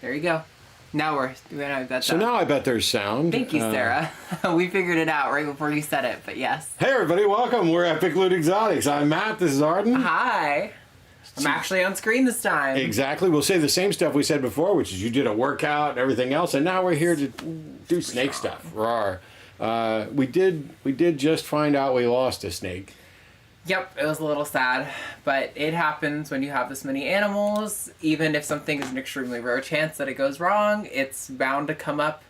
There you go. Now that's So now I bet there's sound. Thank you, Sarah. We figured it out right before you said it, but yes. Hey everybody, welcome. We're Epic Loot Exotics. I'm Matt, this is Arden. Hi. I'm actually on screen this time. Exactly. We'll say the same stuff we said before, which is you did a workout and everything else, and now we're here to do snake stuff. Rawr. We did just find out we lost a snake. Yep, it was a little sad, but it happens when you have this many animals. Even if something is an extremely rare chance that it goes wrong, it's bound to come up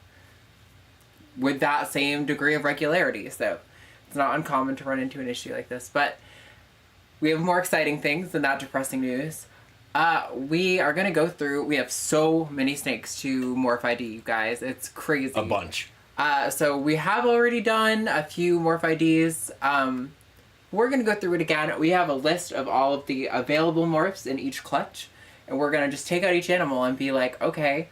with that same degree of regularity. So it's not uncommon to run into an issue like this. But we have more exciting things than that depressing news. We are going to go through, we have so many snakes to Morph ID, you guys. It's crazy. A bunch. So we have already done a few Morph IDs. We're going to go through it again. We have a list of all of the available morphs in each clutch, and we're going to just take out each animal and be like, okay,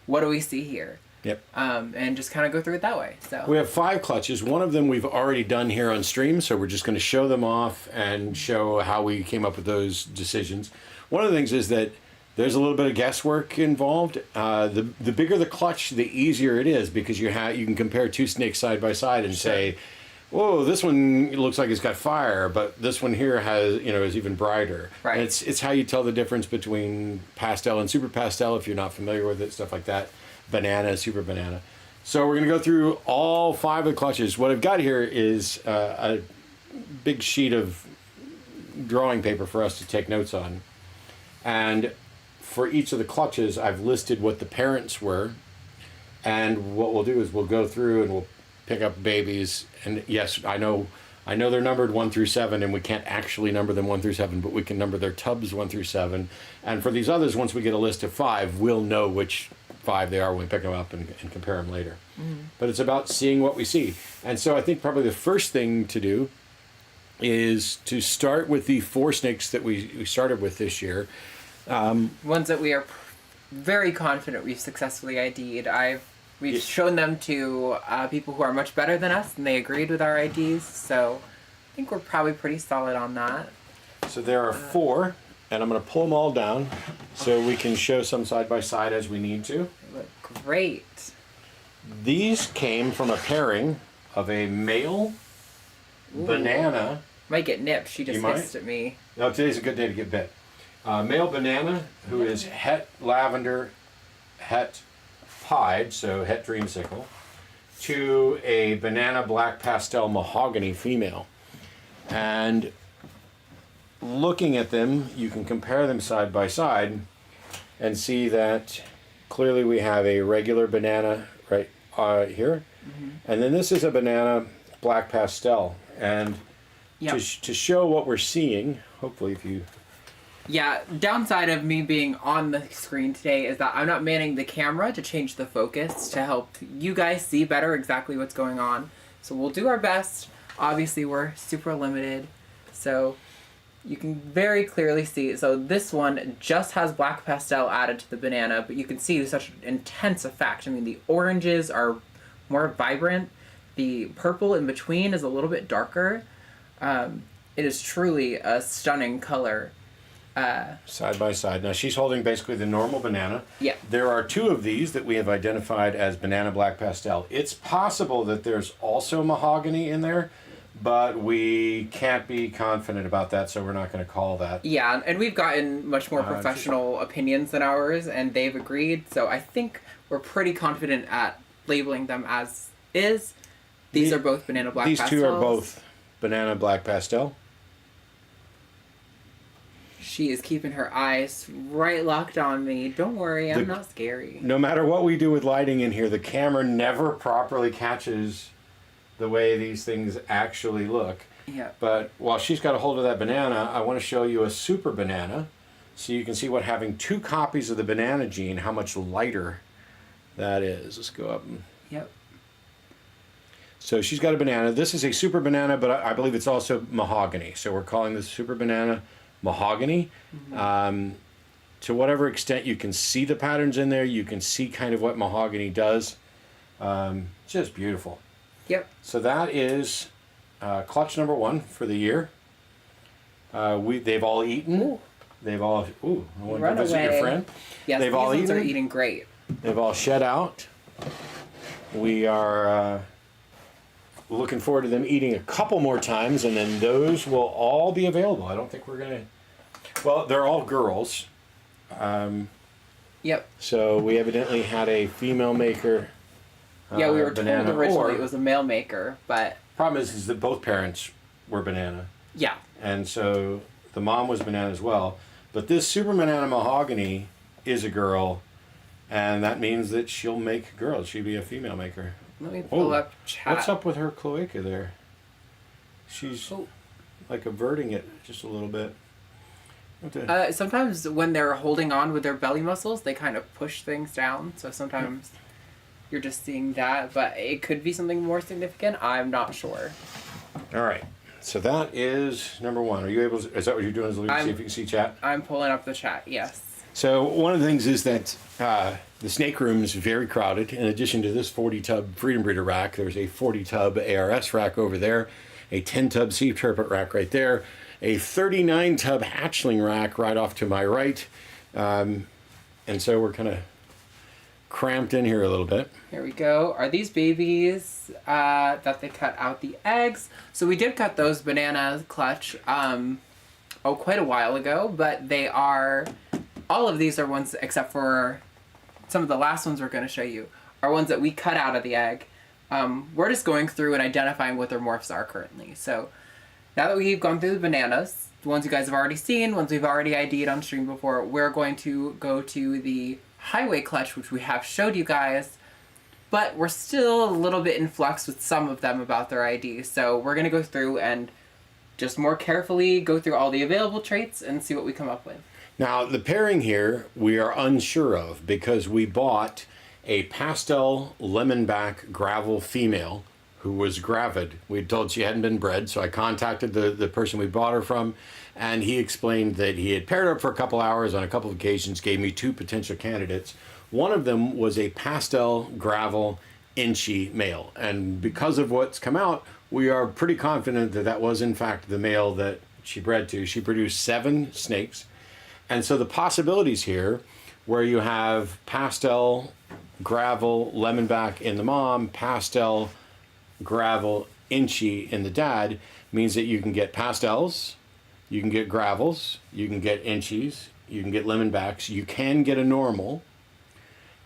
what do we see here? Yep. And just kind of go through it that way. So we have 5 clutches. One of them we've already done here on stream, so we're just going to show them off and show how we came up with those decisions. One of the things is that there's a little bit of guesswork involved. The bigger the clutch, the easier it is, because you can compare 2 snakes side by side and say, whoa, this one looks like it's got fire, but this one here has, is even brighter. Right. And it's how you tell the difference between pastel and super pastel if you're not familiar with it, stuff like that. Banana, super banana. So we're going to go through all 5 of the clutches. What I've got here is a big sheet of drawing paper for us to take notes on. And for each of the clutches, I've listed what the parents were. And what we'll do is we'll go through and we'll pick up babies. And yes, I know they're numbered 1 through 7, and we can't actually number them 1 through 7, but we can number their tubs 1 through 7. And for these others, once we get a list of 5, we'll know which 5 they are when we pick them up and compare them later. But it's about seeing what we see. And so I think probably the first thing to do is to start with the 4 snakes that we started with this year. ones that we are very confident we've successfully ID'd. We've shown them to people who are much better than us, and they agreed with our IDs, so I think we're probably pretty solid on that. So there are 4, and I'm going to pull them all down so we can show some side by side as we need to. They look great. These came from a pairing of a male banana. Might get nipped. She just hissed at me. No, today's a good day to get bit. Male banana, who is het lavender, het pied, so het dreamsicle, to a banana black pastel mahogany female. And looking at them, you can compare them side by side and see that clearly we have a regular banana right here. And then this is a banana black pastel. And to show what we're seeing, hopefully if you... Yeah, downside of me being on the screen today is that I'm not manning the camera to change the focus to help you guys see better exactly what's going on. So we'll do our best. Obviously, we're super limited, so you can very clearly see. So this one just has black pastel added to the banana, but you can see such an intense effect. I mean, the oranges are more vibrant. The purple in between is a little bit darker. It is truly a stunning color. Side by side. Now she's holding basically the normal banana. Yeah. There are 2 of these that we have identified as banana black pastel. It's possible that there's also mahogany in there, but we can't be confident about that, so we're not going to call that. Yeah, and we've gotten much more professional opinions than ours, and they've agreed, so I think we're pretty confident at labeling them as is. These are both banana black pastels. These 2 are both banana black pastel. She is keeping her eyes right locked on me. Don't worry, I'm not scary. No matter what we do with lighting in here, the camera never properly catches the way these things actually look. Yeah. But while she's got a hold of that banana, I want to show you a super banana so you can see what having 2 copies of the banana gene, how much lighter that is. Let's go up. Yep. So she's got a banana. This is a super banana, but I believe it's also mahogany. So we're calling this super banana mahogany. To whatever extent you can see the patterns in there, you can see kind of what mahogany does. Just beautiful. Yep. So that is clutch number 1 for the year. They've all eaten. They've all, ooh, I want Run to visit away. your friend. Yes, They've these all ones are eaten. eating great. They've all shed out. We are looking forward to them eating a couple more times, and then those will all be available. I don't think we're going to, well, they're all girls. Yep. So we evidently had a female maker. Yeah, we were told banana, originally or it was a male maker, but problem is that both parents were banana, yeah. and so the mom was banana as well. But this super banana mahogany is a girl, and that means that she'll make girls. She'll be a female maker. Let me pull up chat. What's up with her cloaca there? She's like averting it just a little bit. Sometimes when they're holding on with their belly muscles, they kind of push things down. So sometimes you're just seeing that, but it could be something more significant. I'm not sure. All right. So that is number one. Are you able to, is that what you're doing? Is looking to see if you can see chat? I'm pulling up the chat, yes. So one of the things is that the snake room is very crowded. In addition to this 40-tub Freedom Breeder rack, there's a 40-tub ARS rack over there, a 10-tub Sea Turpet rack right there, a 39-tub Hatchling rack right off to my right. And so we're kind of cramped in here a little bit. Here we go. Are these babies that they cut out the eggs? So we did cut those banana clutch quite a while ago, but they are, all of these are ones, except for some of the last ones we're going to show you, are ones that we cut out of the egg. We're just going through and identifying what their morphs are currently. So now that we've gone through the bananas, the ones you guys have already seen, ones we've already ID'd on stream before, we're going to go to the highway clutch, which we have showed you guys, but we're still a little bit in flux with some of them about their ID. So we're going to go through and just more carefully go through all the available traits and see what we come up with. Now, the pairing here we are unsure of because we bought a pastel lemonback gravel female who was gravid. We were told she hadn't been bred, so I contacted the person we bought her from, and he explained that he had paired her up for a couple hours on a couple of occasions, gave me two potential candidates. One of them was a pastel gravel inchy male, and because of what's come out, we are pretty confident that that was in fact the male that she bred to. She produced 7 snakes, and so the possibilities here, where you have pastel gravel lemonback in the mom, pastel gravel inchy in the dad, means that you can get pastels, you can get gravels, you can get inchies, you can get lemonbacks, you can get a normal,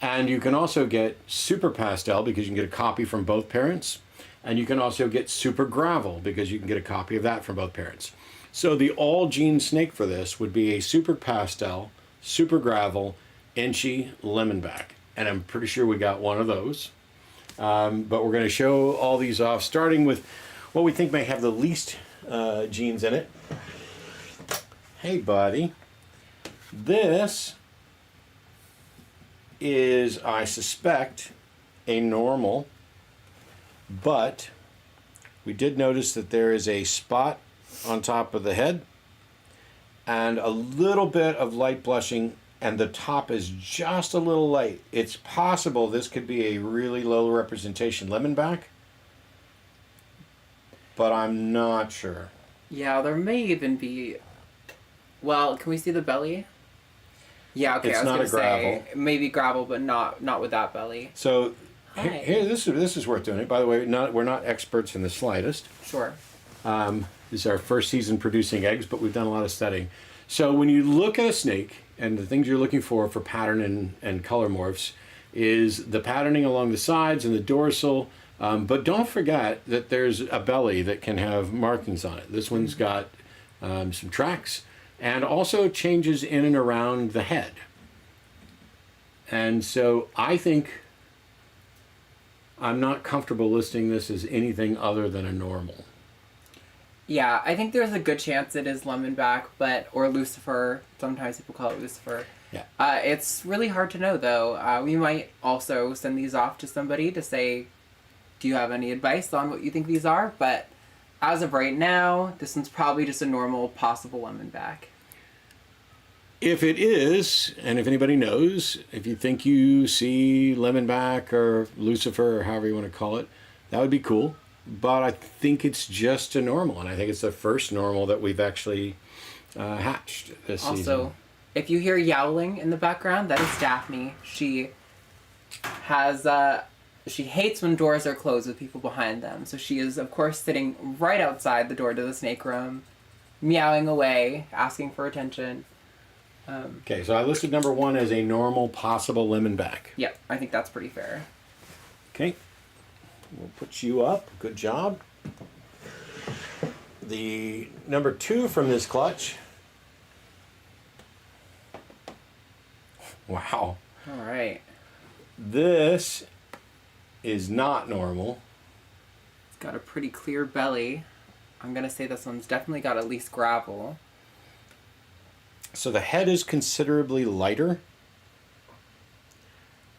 and you can also get super pastel because you can get a copy from both parents, and you can also get super gravel because you can get a copy of that from both parents. So the all gene snake for this would be a super pastel, super gravel, inchy lemonback, and I'm pretty sure we got one of those. But we're going to show all these off, starting with what we think may have the least genes in it. Hey, buddy. This is, I suspect, a normal, but we did notice that there is a spot on top of the head and a little bit of light blushing, and the top is just a little light. It's possible this could be a really low representation lemonback, but I'm not sure. Yeah, there may even be, well, can we see the belly? Yeah, okay, It's I was not going a to gravel. say maybe gravel, but not with that belly. So Hi. here, this is worth doing. By the way, we're not experts in the slightest. Sure. This is our first season producing eggs, but we've done a lot of studying. So when you look at a snake, and the things you're looking for pattern and color morphs is the patterning along the sides and the dorsal, but don't forget that there's a belly that can have markings on it. This one's got some tracks and also changes in and around the head. And so I think I'm not comfortable listing this as anything other than a normal. Yeah, I think there's a good chance it is lemonback, or Lucifer. Sometimes people call it Lucifer. Yeah. It's really hard to know, though. We might also send these off to somebody to say, do you have any advice on what you think these are? But as of right now, this one's probably just a normal possible lemonback. If it is, and if anybody knows, if you think you see lemonback or Lucifer or however you want to call it, that would be cool. But I think it's just a normal, and I think it's the first normal that we've actually hatched this Also, season. if you hear yowling in the background, that is Daphne. She has she hates when doors are closed with people behind them. So she is, of course, sitting right outside the door to the snake room, meowing away, asking for attention. Okay, so I listed number 1 as a normal possible lemonback. Yep, I think that's pretty fair. Okay, we'll put you up. Good job. The number 2 from this clutch. Wow. All right. This is not normal. It's got a pretty clear belly. I'm going to say this one's definitely got at least gravel. So the head is considerably lighter.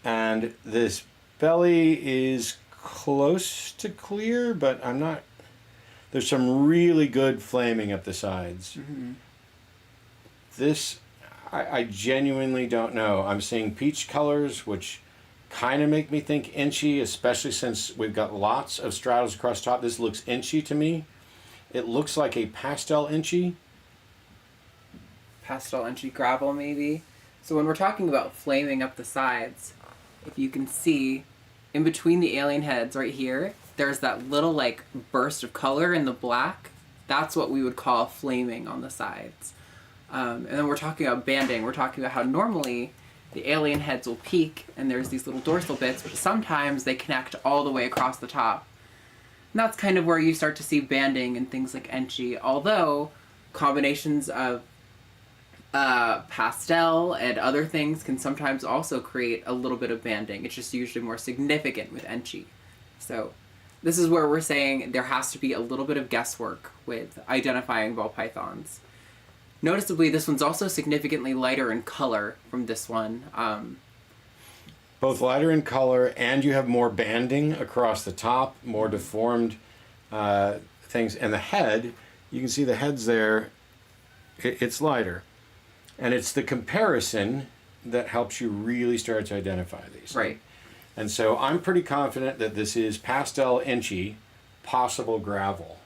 And this belly is close to clear, but I'm not... There's some really good flaming up the sides. Mm-hmm. This, I genuinely don't know. I'm seeing peach colors, which kind of make me think inchy, especially since we've got lots of straddles across top. This looks inchy to me. It looks like a pastel inchy. Pastel inchy gravel, maybe. So when we're talking about flaming up the sides, if you can see in between the alien heads right here, there's that little like burst of color in the black. That's what we would call flaming on the sides. And then we're talking about banding. We're talking about how normally the alien heads will peak and there's these little dorsal bits, but sometimes they connect all the way across the top. And that's kind of where you start to see banding and things like Enchi, although combinations of pastel and other things can sometimes also create a little bit of banding. It's just usually more significant with Enchi. So this is where we're saying there has to be a little bit of guesswork with identifying ball pythons. Noticeably, this one's also significantly lighter in color from this one. Both lighter in color, and you have more banding across the top, more deformed things. And the head, you can see the heads there, it's lighter. And it's the comparison that helps you really start to identify these. Right. And so I'm pretty confident that this is pastel inchy, possible gravel.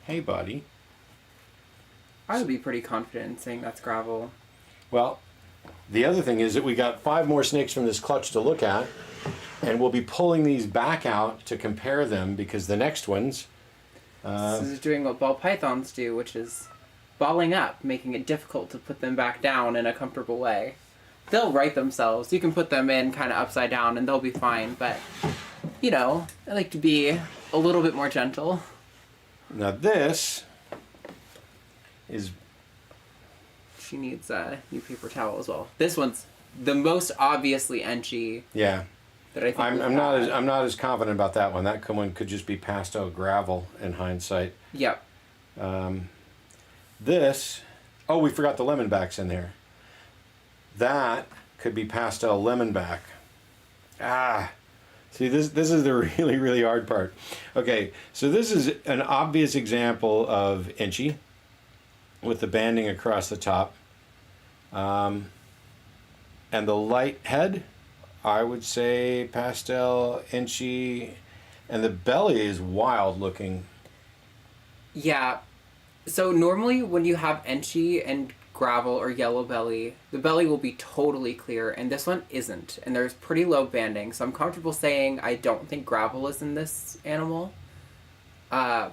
Hey, buddy. I would be pretty confident in saying that's gravel. Well, the other thing is that we got 5 more snakes from this clutch to look at, and we'll be pulling these back out to compare them because the next ones... This is doing what ball pythons do, which is balling up, making it difficult to put them back down in a comfortable way. They'll right themselves. You can put them in kind of upside down and they'll be fine, but, you know, I like to be a little bit more gentle. Now this is... She needs a new paper towel as well. This one's the most obviously Enchi. Yeah. That I think I'm not as confident about that one. That one could just be pastel gravel in hindsight. Yep. This, oh, we forgot the lemonbacks in there. That could be pastel lemonback. See, this is the really, really hard part. Okay, so this is an obvious example of inchy with the banding across the top. And the light head, I would say pastel inchy, and the belly is wild looking. Yeah. So normally when you have Enchi and gravel or yellow belly, the belly will be totally clear, and this one isn't. And there's pretty low banding, so I'm comfortable saying I don't think gravel is in this animal. I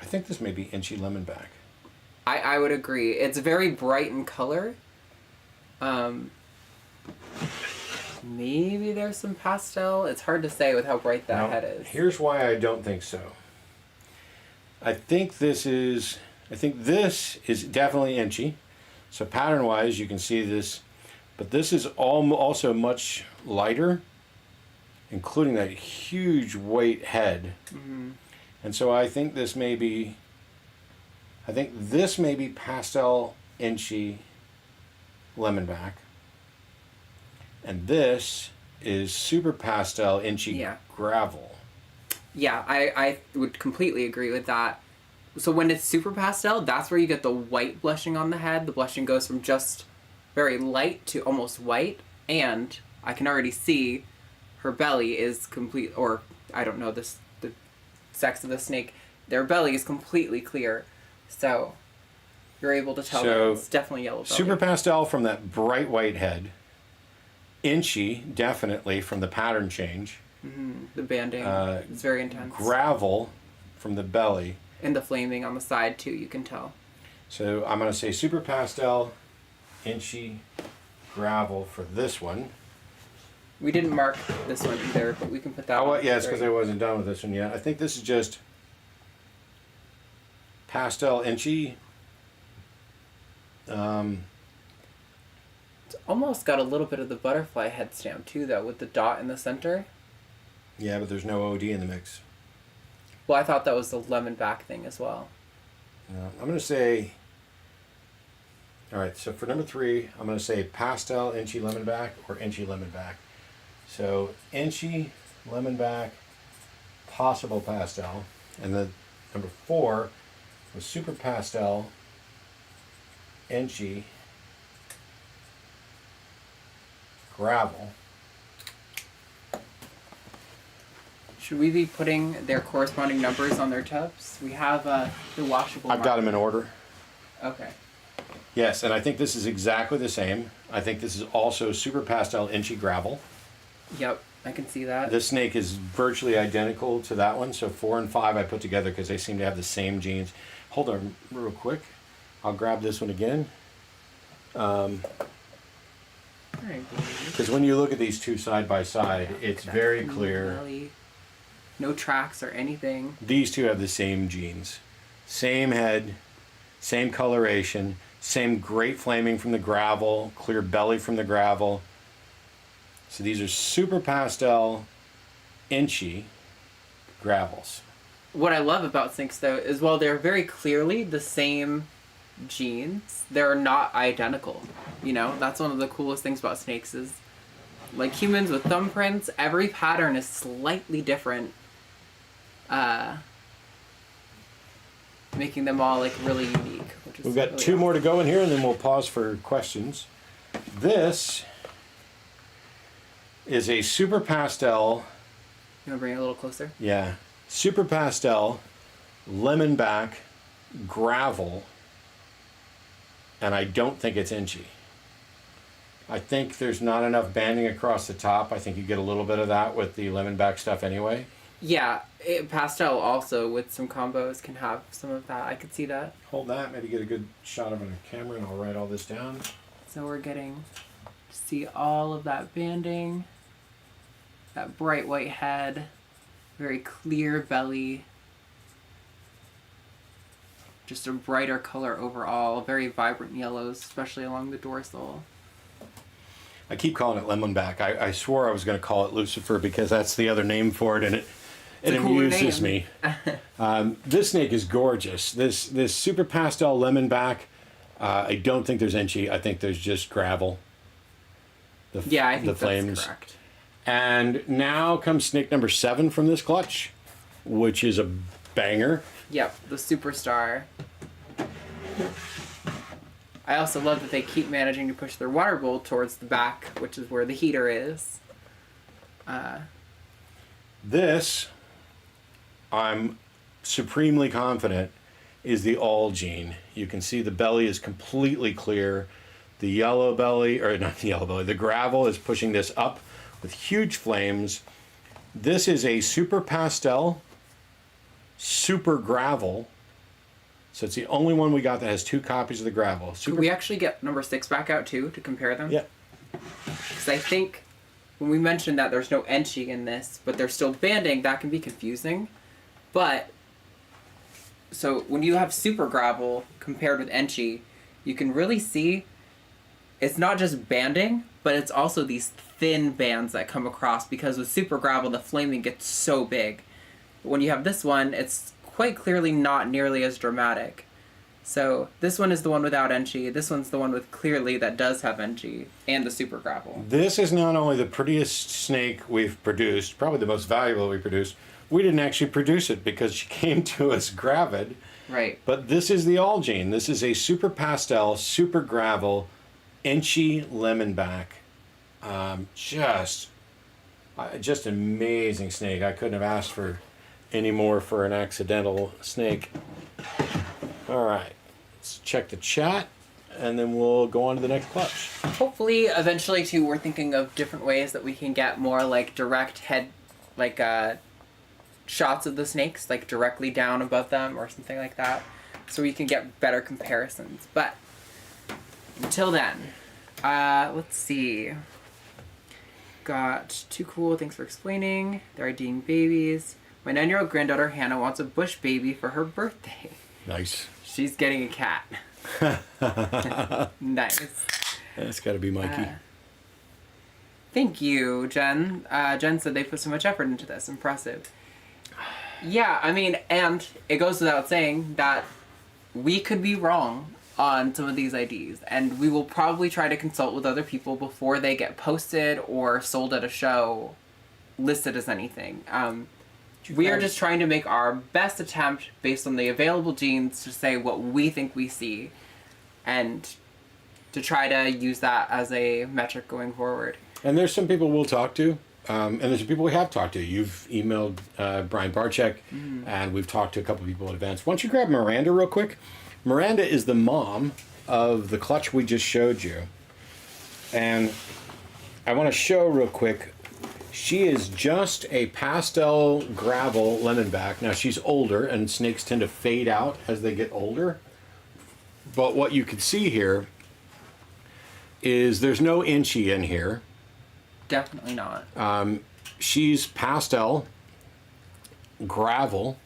think this may be inchy lemonback. I would agree. It's very bright in color. Maybe there's some pastel. It's hard to say with how bright that head is. Here's why I don't think so. I think this is definitely inchy. So pattern-wise, you can see this, but this is also much lighter, including that huge weight head. Mm-hmm. And so I think this may be pastel inchy lemonback. And this is super pastel inchy gravel. Yeah, I would completely agree with that. So when it's super pastel, that's where you get the white blushing on the head. The blushing goes from just very light to almost white. And I can already see her belly is complete, or I don't know the sex of the snake. Their belly is completely clear. So you're able to tell So, that it's definitely yellow belly. Super pastel from that bright white head. Inchy, definitely, from the pattern change. The banding is very intense. Gravel from the belly. And the flaming on the side too, you can tell. So I'm going to say super pastel, inchy, gravel for this one. We didn't mark this one either, but we can put that Oh, one. yeah, it's because I wasn't done with this one yet. I think this is just pastel inchy. It's almost got a little bit of the butterfly head stamp too, though, with the dot in the center. Yeah, but there's no OD in the mix. Well, I thought that was the lemon back thing as well. I'm going to say, all right, so for number 3, I'm going to say pastel, inchy, lemonback, or inchy, lemonback. So inchy, lemonback, possible pastel. And then number 4 was super pastel, inchy, gravel. Should we be putting their corresponding numbers on their tubs? We have the washable. I've got them in order. Okay. Yes, and I think this is exactly the same. I think this is also super pastel, inchy, gravel. Yep, I can see that. This snake is virtually identical to that one, so 4 and 5 I put together because they seem to have the same genes. Hold on real quick. I'll grab this one again. Because when you look at these two side by side, it's very clear. Belly. No tracks or anything. These two have the same genes. Same head, same coloration, same great flaming from the gravel, clear belly from the gravel. So these are super pastel, inchy gravels. What I love about snakes, though, is while they're very clearly the same genes, they're not identical. You know, that's one of the coolest things about snakes is, like humans with thumbprints, every pattern is slightly different, making them all like really unique. Which is We've got really 2 more to awesome. go in here, and then we'll pause for questions. This is a super pastel. You want to bring it a little closer? Yeah. Super pastel, lemonback, gravel, and I don't think it's inchy. I think there's not enough banding across the top. I think you get a little bit of that with the lemonback stuff anyway. Yeah, pastel also with some combos can have some of that. I could see that. Hold that, maybe get a good shot of it on camera, and I'll write all this down. So we're getting to see all of that banding, that bright white head, very clear belly, just a brighter color overall, very vibrant yellows, especially along the dorsal. I keep calling it lemonback. I swore I was going to call it Lucifer because that's the other name for it, and it amuses me. This snake is gorgeous. This super pastel lemonback. I don't think there's inchy. I think there's just gravel. Yeah, I think that's flames. correct. And now comes snake number 7 from this clutch, which is a banger. Yep, the superstar. I also love that they keep managing to push their water bowl towards the back, which is where the heater is. This, I'm supremely confident, is the all gene. You can see the belly is completely clear. The yellow belly, or not the yellow belly, the gravel is pushing this up with huge flames. This is a super pastel, super gravel. So it's the only one we got that has 2 copies of the gravel. Could we actually get number 6 back out too to compare them? Yeah. Because I think when we mentioned that there's no inchy in this, but they're still banding, that can be confusing. But, so when you have super gravel compared with inchy, you can really see it's not just banding, but it's also these thin bands that come across, because with super gravel, the flaming gets so big. But when you have this one, it's quite clearly not nearly as dramatic. So this one is the one without inchy. This one's the one with clearly that does have inchy and the super gravel. This is not only the prettiest snake we've produced, probably the most valuable we produced. We didn't actually produce it because she came to us gravid. Right. But this is the all gene. This is a super pastel, super gravel, inchy lemonback. Just amazing snake. I couldn't have asked for any more for an accidental snake. All right. let's check the chat, and then we'll go on to the next clutch. Hopefully, eventually, too, we're thinking of different ways that we can get more, like, direct head, like, shots of the snakes, like, directly down above them or something like that, so we can get better comparisons. But until then, let's see. Got Too Cool, thanks for explaining. They're IDing babies. My 9-year-old granddaughter Hannah wants a bush baby for her birthday. Nice. She's getting a cat. Nice. That's got to be Mikey. Thank you, Jen. Jen said they put so much effort into this. Impressive. Yeah, I mean, and it goes without saying that we could be wrong on some of these IDs, and we will probably try to consult with other people before they get posted or sold at a show, listed as anything. We are just trying to make our best attempt based on the available genes to say what we think we see, and to try to use that as a metric going forward. And there's some people we'll talk to, and there's some people we have talked to. You've emailed Brian Barczyk, and we've talked to a couple people in advance. Why don't you grab Miranda real quick? Miranda is the mom of the clutch we just showed you. And I want to show real quick, she is just a pastel gravel lemonback. Now she's older, and snakes tend to fade out as they get older. But what you can see here is there's no inchy in here. Definitely not. She's pastel, gravel,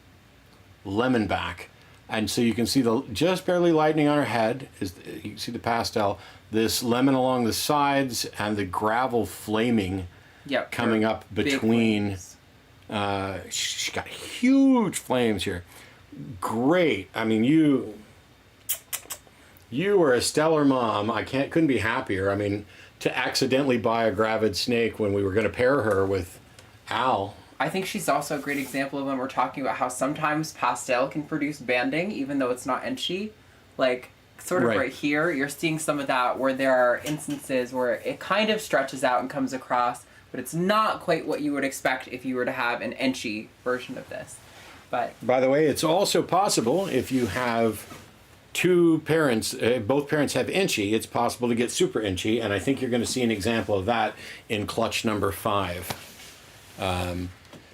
lemonback. And so you can see the just barely lightening on her head. You can see the pastel, this lemon along the sides, and the gravel flaming coming up between. She's got huge flames here. Great. I mean, you were a stellar mom. I couldn't be happier. I mean, to accidentally buy a gravid snake when we were going to pair her with Al. I think she's also a great example of when we're talking about how sometimes pastel can produce banding, even though it's not inchy. Like, sort of right here, you're seeing some of that where there are instances where it kind of stretches out and comes across, but it's not quite what you would expect if you were to have an inchy version of this. But by the way, it's also possible if you have two parents, both parents have inchy, it's possible to get super inchy, and I think you're going to see an example of that in clutch number 5.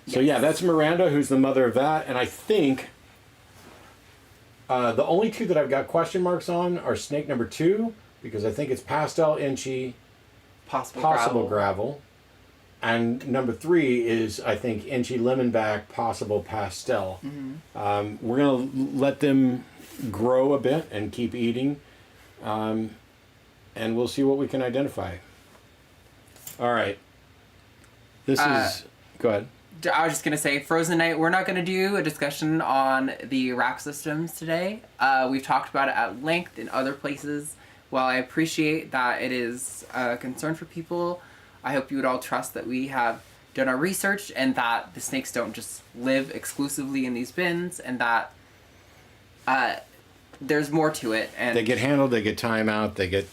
So yeah, that's Miranda, who's the mother of that, and I think the only two that I've got question marks on are snake number 2, because I think it's pastel, inchy, possible gravel, and number 3 is, I think, inchy lemonback, possible pastel. We're going to let them grow a bit and keep eating, and we'll see what we can identify. All right. This is... Go ahead. I was just going to say, Frozen Night, we're not going to do a discussion on the rack systems today. We've talked about it at length in other places. While I appreciate that it is a concern for people, I hope you would all trust that we have done our research and that the snakes don't just live exclusively in these bins, and that there's more to it. And they get handled, they get time out, they get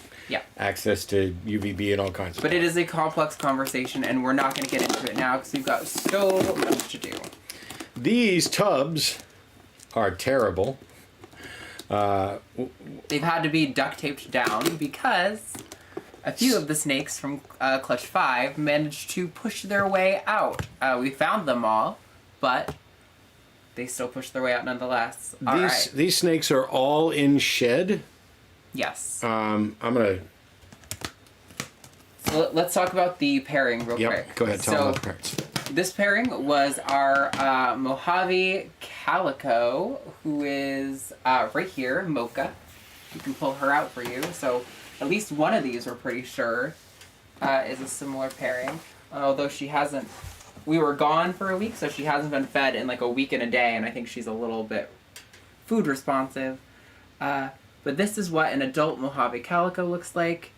access to UVB and all kinds of stuff. But it is a complex conversation, and we're not going to get into it now because we've got so much to do. These tubs are terrible. They've had to be duct taped down because a few of the snakes from Clutch 5 managed to push their way out. We found them all, but they still pushed their way out nonetheless. These snakes are all in shed. Yes. I'm gonna. So let's talk about the pairing real quick. Go ahead. Tell them about the parents. This pairing was our Mojave Calico, who is right here, Mocha. You can pull her out for you. So at least one of these we're pretty sure is a similar pairing. Although she hasn't, we were gone for a week, so she hasn't been fed in like a week and a day, and I think she's a little bit food responsive. But this is what an adult Mojave Calico looks like.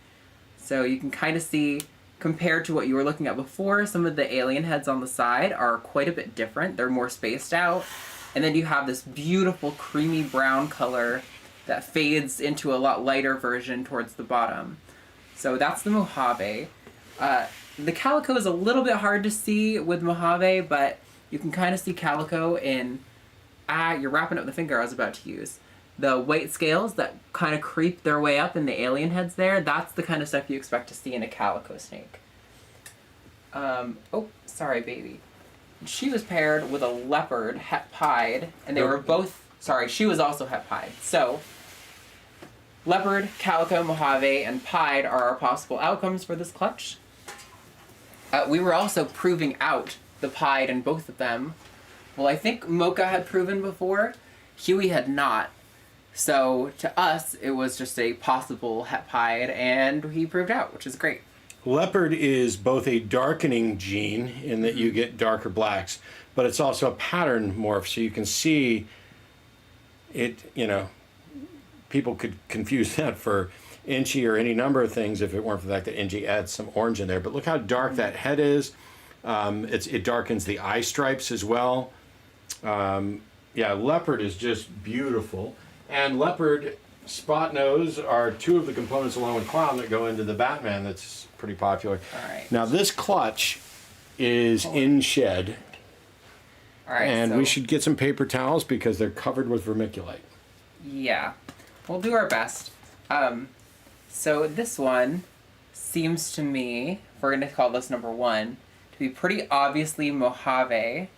So you can kind of see, compared to what you were looking at before, some of the alien heads on the side are quite a bit different. They're more spaced out. And then you have this beautiful creamy brown color that fades into a lot lighter version towards the bottom. So that's the Mojave. The Calico is a little bit hard to see with Mojave, but you can kind of see Calico in... you're wrapping up the finger I was about to use. the white scales that kind of creep their way up in the alien heads there, that's the kind of stuff you expect to see in a calico snake. Oh, sorry, baby. She was paired with a leopard, het pied, and they were both, sorry, she was also het pied. So, leopard, calico, Mojave, and pied are our possible outcomes for this clutch. We were also proving out the pied in both of them. Well, I think Mocha had proven before. Huey had not. So, to us, it was just a possible het pied, and he proved out, which is great. Leopard is both a darkening gene in that you get darker blacks, but it's also a pattern morph, so you can see it, you know, people could confuse that for Inchy or any number of things if it weren't for the fact that Inchy adds some orange in there. But look how dark that head is. It darkens the eye stripes as well. Yeah, leopard is just beautiful. And leopard, spot nose are two of the components along with clown that go into the Batman that's pretty popular. All right. Now this clutch is in shed. All right, And so, we should get some paper towels because they're covered with vermiculite. yeah, we'll do our best. So this one seems to me, if we're going to call this number 1, to be pretty obviously Mojave.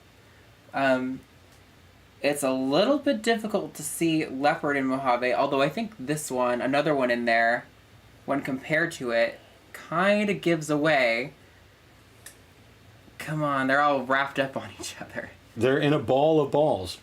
It's a little bit difficult to see leopard in Mojave, although I think this one, another one in there, when compared to it, kind of gives away. Come on, they're all wrapped up on each other. They're in a ball of balls.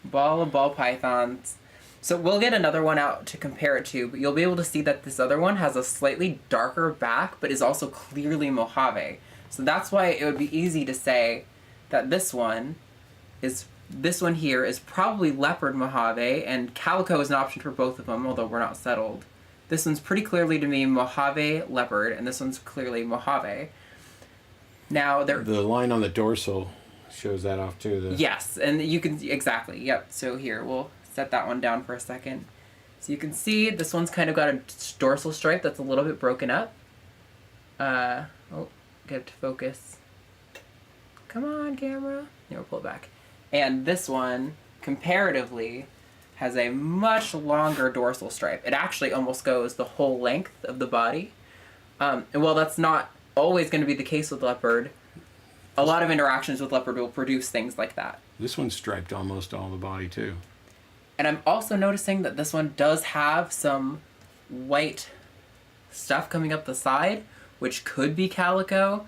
Ball of ball pythons. So we'll get another one out to compare it to, but you'll be able to see that this other one has a slightly darker back, but is also clearly Mojave. So that's why it would be easy to say that this one here is probably leopard Mojave, and calico is an option for both of them, although we're not settled. This one's pretty clearly to me Mojave leopard, and this one's clearly Mojave. Now the line on the dorsal shows that off too. Yes, and you can exactly. Yep. So here we'll set that one down for a second. So you can see this one's kind of got a dorsal stripe that's a little bit broken up. Oh, get it to focus. Come on, camera. Yeah, we'll pull it back. And this one, comparatively, has a much longer dorsal stripe. It actually almost goes the whole length of the body. And while that's not always going to be the case with leopard, a lot of interactions with leopard will produce things like that. This one's striped almost all the body too. And I'm also noticing that this one does have some white stuff coming up the side, which could be calico,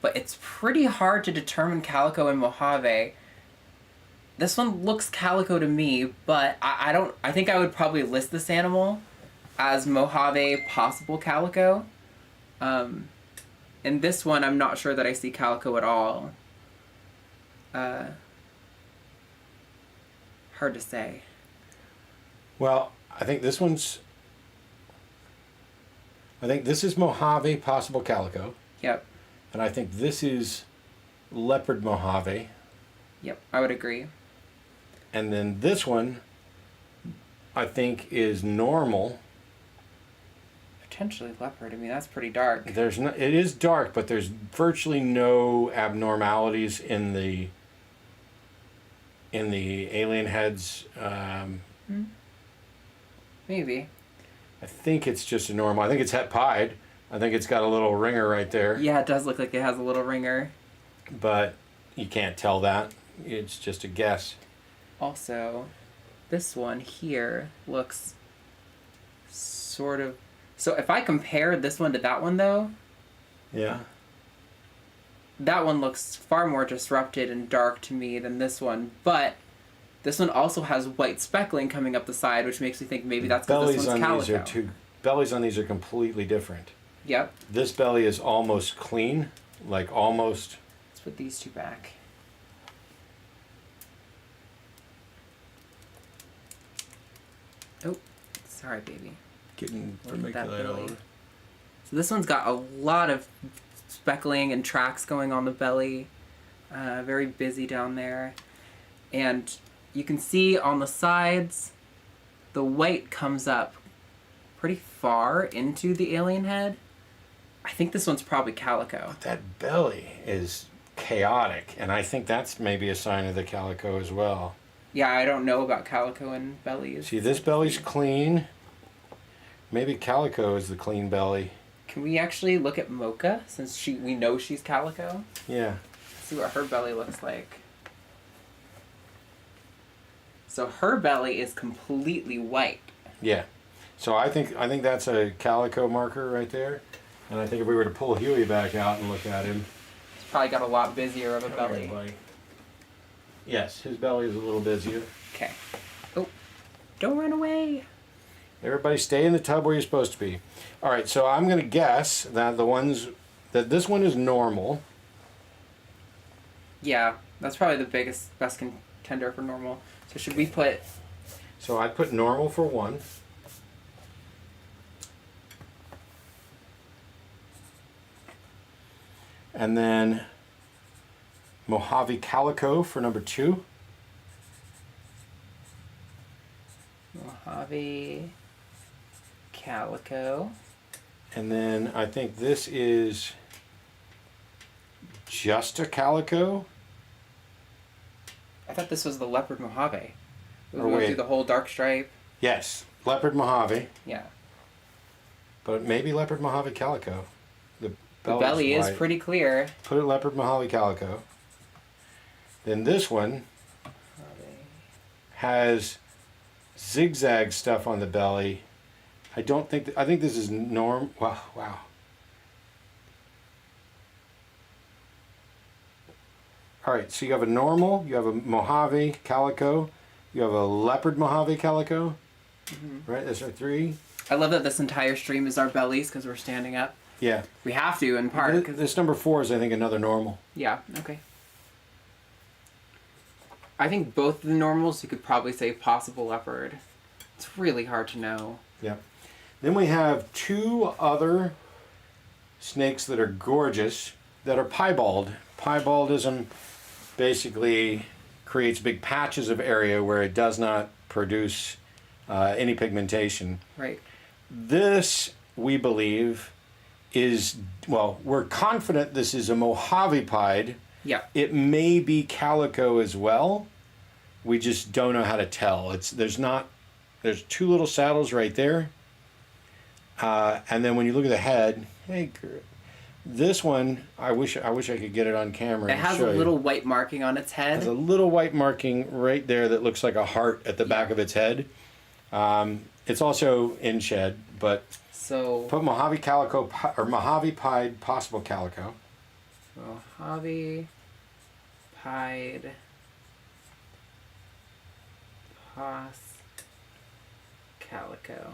but it's pretty hard to determine calico in Mojave. This one looks calico to me, but I think I would probably list this animal as Mojave possible calico. In this one, I'm not sure that I see calico at all. Hard to say. Well, I think this is Mojave possible calico. Yep. And I think this is leopard Mojave. Yep, I would agree. And then this one, I think, is normal. Potentially leopard. I mean, that's pretty dark. It is dark, but there's virtually no abnormalities in the alien heads. Maybe. I think it's just a normal. I think it's het pied. I think it's got a little ringer right there. Yeah, it does look like it has a little ringer. But you can't tell that. It's just a guess. Also, this one here looks sort of... So if I compare this one to that one, though... Yeah. That one looks far more disrupted and dark to me than this one. But this one also has white speckling coming up the side, which makes me think maybe that's because this one's calico. Bellies on these are completely different. Yep. This belly is almost clean, like almost... Let's put these two back. Oh, sorry, baby. Getting Look at that vermiculite belly. all over. So this one's got a lot of speckling and tracks going on the belly. Very busy down there. And you can see on the sides, the white comes up pretty far into the alien head. I think this one's probably calico. But that belly is chaotic, and I think that's maybe a sign of the calico as well. Yeah, I don't know about calico and bellies. See, this belly's clean. Maybe calico is the clean belly. Can we actually look at Mocha since we know she's calico? Yeah. See what her belly looks like. So her belly is completely white. Yeah. So I think that's a calico marker right there. And I think if we were to pull Huey back out and look at him, He's probably got a lot busier of a belly. Yes, his belly is a little busier. Okay. Oh, don't run away. Everybody stay in the tub where you're supposed to be. All right, so I'm going to guess that this one is normal. Yeah, that's probably the best contender for normal. So should we put... So I'd put normal for one. And then Mojave Calico for number 2. Mojave Calico. And then I think this is just a calico. I thought this was the leopard Mojave. We Or went wait. through the whole dark stripe. Yes, leopard Mojave, Yeah. but maybe leopard Mojave Calico. The Belly is white. pretty clear. Put it leopard Mojave Calico. Then this one has zigzag stuff on the belly. I think this is norm. Wow, wow. All right, so you have a normal, you have a Mojave Calico, you have a leopard Mojave Calico, right? Those are 3. I love that this entire stream is our bellies because we're standing up. Yeah. We have to in part. This number 4 is, I think, another normal. Yeah, okay. I think both the normals you could probably say possible leopard. It's really hard to know. Yeah. Then we have 2 other snakes that are gorgeous that are piebald. Piebaldism basically creates big patches of area where it does not produce any pigmentation. Right. This, we believe, is, well, we're confident this is a Mojave pied. Yeah. It may be calico as well. We just don't know how to tell. There's 2 little saddles right there. And then when you look at the head, hey, this one, I wish I could get it on camera. It has a little white marking on its head. There's a little white marking right there that looks like a heart at the back of its head. It's also in shed, but So put Mojave Calico or Mojave Pied possible calico. Mojave Pied Calico.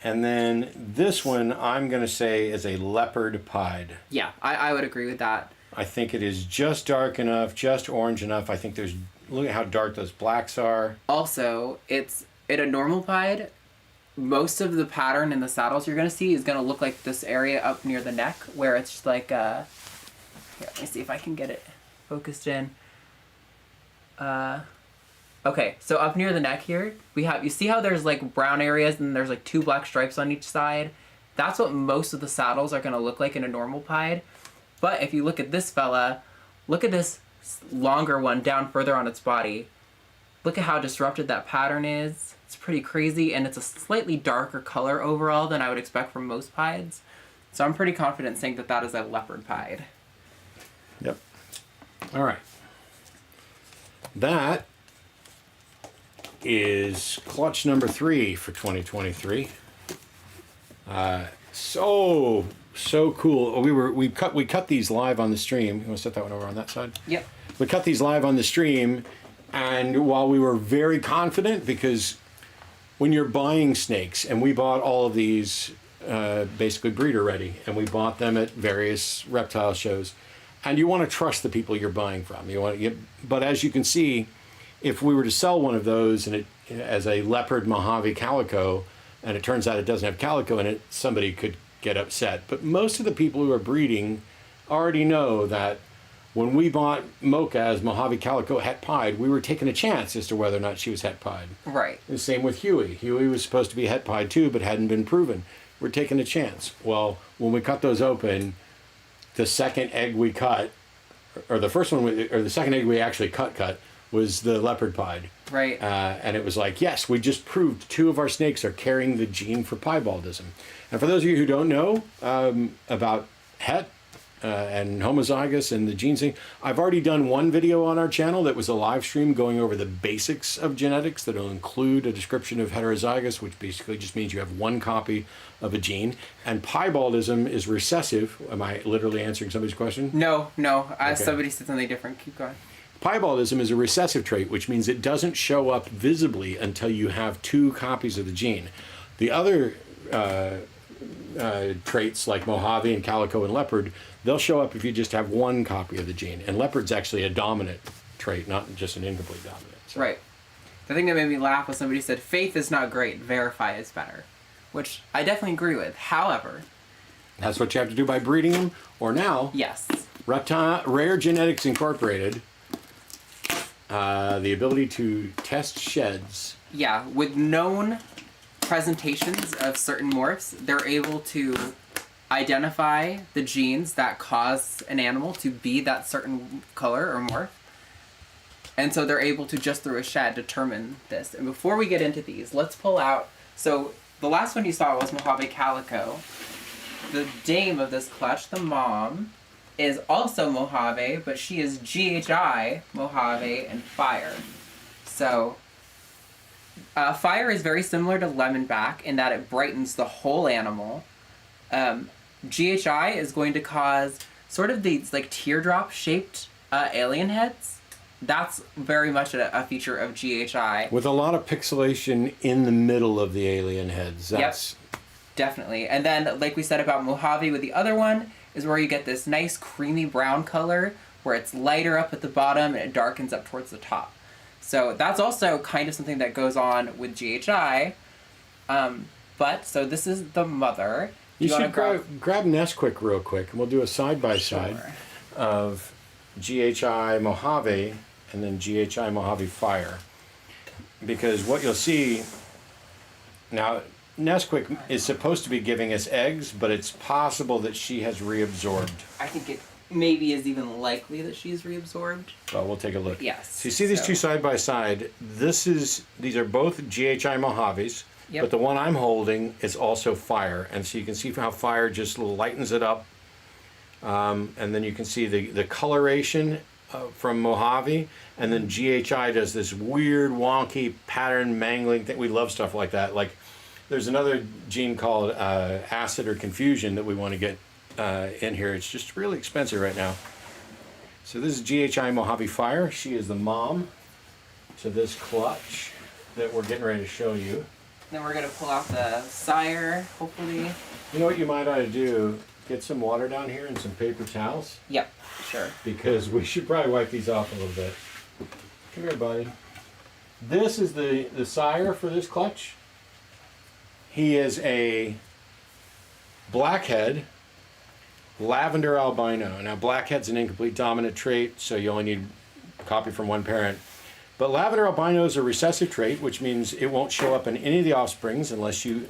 And then this one, I'm going to say is a leopard pied. Yeah, I would agree with that. I think it is just dark enough, just orange enough. I think look at how dark those blacks are. Also, it's in a normal pied, most of the pattern in the saddles you're going to see is going to look like this area up near the neck where it's just like, here, let me see if I can get it focused in. Okay, so up near the neck here, you see how there's like brown areas and there's like 2 black stripes on each side? That's what most of the saddles are going to look like in a normal pied. But if you look at this fella, look at this longer one down further on its body. Look at how disrupted that pattern is. It's pretty crazy, and it's a slightly darker color overall than I would expect from most pieds. So I'm pretty confident saying that that is a leopard pied. Yep. All right. That is clutch number 3 for 2023. So cool. We cut these live on the stream. You want to set that one over on that side? Yep. We cut these live on the stream, and while we were very confident, because when you're buying snakes, and we bought all of these basically breeder ready, and we bought them at various reptile shows, and you want to trust the people you're buying from. But as you can see, if we were to sell one of those and as a leopard Mojave Calico, and it turns out it doesn't have calico in it, somebody could get upset. But most of the people who are breeding already know that when we bought Mocha as Mojave Calico het pied, we were taking a chance as to whether or not she was het pied. Right. The same with Huey. Huey was supposed to be het pied too, but hadn't been proven. We're taking a chance. Well, when we cut those open, the second egg we cut, or the first one, or the second egg we actually cut was the leopard pied. Right. And it was like, yes, we just proved 2 of our snakes are carrying the gene for piebaldism. And for those of you who don't know about het and homozygous and the gene thing, I've already done one video on our channel that was a live stream going over the basics of genetics that will include a description of heterozygous, which basically just means you have 1 copy of a gene. And piebaldism is recessive. Am I literally answering somebody's question? No. Okay. Somebody said something different. Keep going. Piebaldism is a recessive trait, which means it doesn't show up visibly until you have 2 copies of the gene. The other traits like Mojave and calico and leopard, they'll show up if you just have 1 copy of the gene. And leopard's actually a dominant trait, not just an incomplete dominant. So. Right. The thing that made me laugh was somebody said, faith is not great, verify is better. Which I definitely agree with. However... That's what you have to do by breeding them. Or now... Yes. Rare Genetics Incorporated, the ability to test sheds. Yeah, with known presentations of certain morphs, they're able to identify the genes that cause an animal to be that certain color or morph. And so they're able to, just through a shed, determine this. And before we get into these, let's pull out... So the last one you saw was Mojave Calico. The dame of this clutch, the mom, is also Mojave, but she is GHI, Mojave, and Fire. So... Fire is very similar to Lemonback in that it brightens the whole animal. GHI is going to cause sort of these like teardrop-shaped alien heads. That's very much a feature of GHI. With a lot of pixelation in the middle of the alien heads. That's... Yep, definitely. And then, like we said about Mojave with the other one, is where you get this nice creamy brown color where it's lighter up at the bottom and it darkens up towards the top. So that's also kind of something that goes on with GHI. So this is the mother. You should grab Nesquik real quick, and we'll do a side-by-side of GHI Mojave and then GHI Mojave Fire. Because what you'll see... Now, Nesquik is supposed to be giving us eggs, but it's possible that she has reabsorbed. I think it maybe is even likely that she's reabsorbed. Well, we'll take a look. Yes. So you see these 2 side by side. These are both GHI Mojaves, but the one I'm holding is also Fire, and so you can see how Fire just lightens it up, and then you can see the coloration from Mojave, and then GHI does this weird, wonky pattern mangling thing. We love stuff like that. Like, there's another gene called acid or confusion that we want to get in here. It's just really expensive right now. So this is GHI Mojave Fire. She is the mom to this clutch that we're getting ready to show you. Then we're going to pull out the sire, hopefully. You know what you might ought to do? Get some water down here and some paper towels. Yep, sure. Because we should probably wipe these off a little bit. Come here, buddy. This is the sire for this clutch. He is a blackhead lavender albino. Now, blackhead's an incomplete dominant trait, so you only need a copy from 1 parent. But lavender albino is a recessive trait, which means it won't show up in any of the offsprings unless you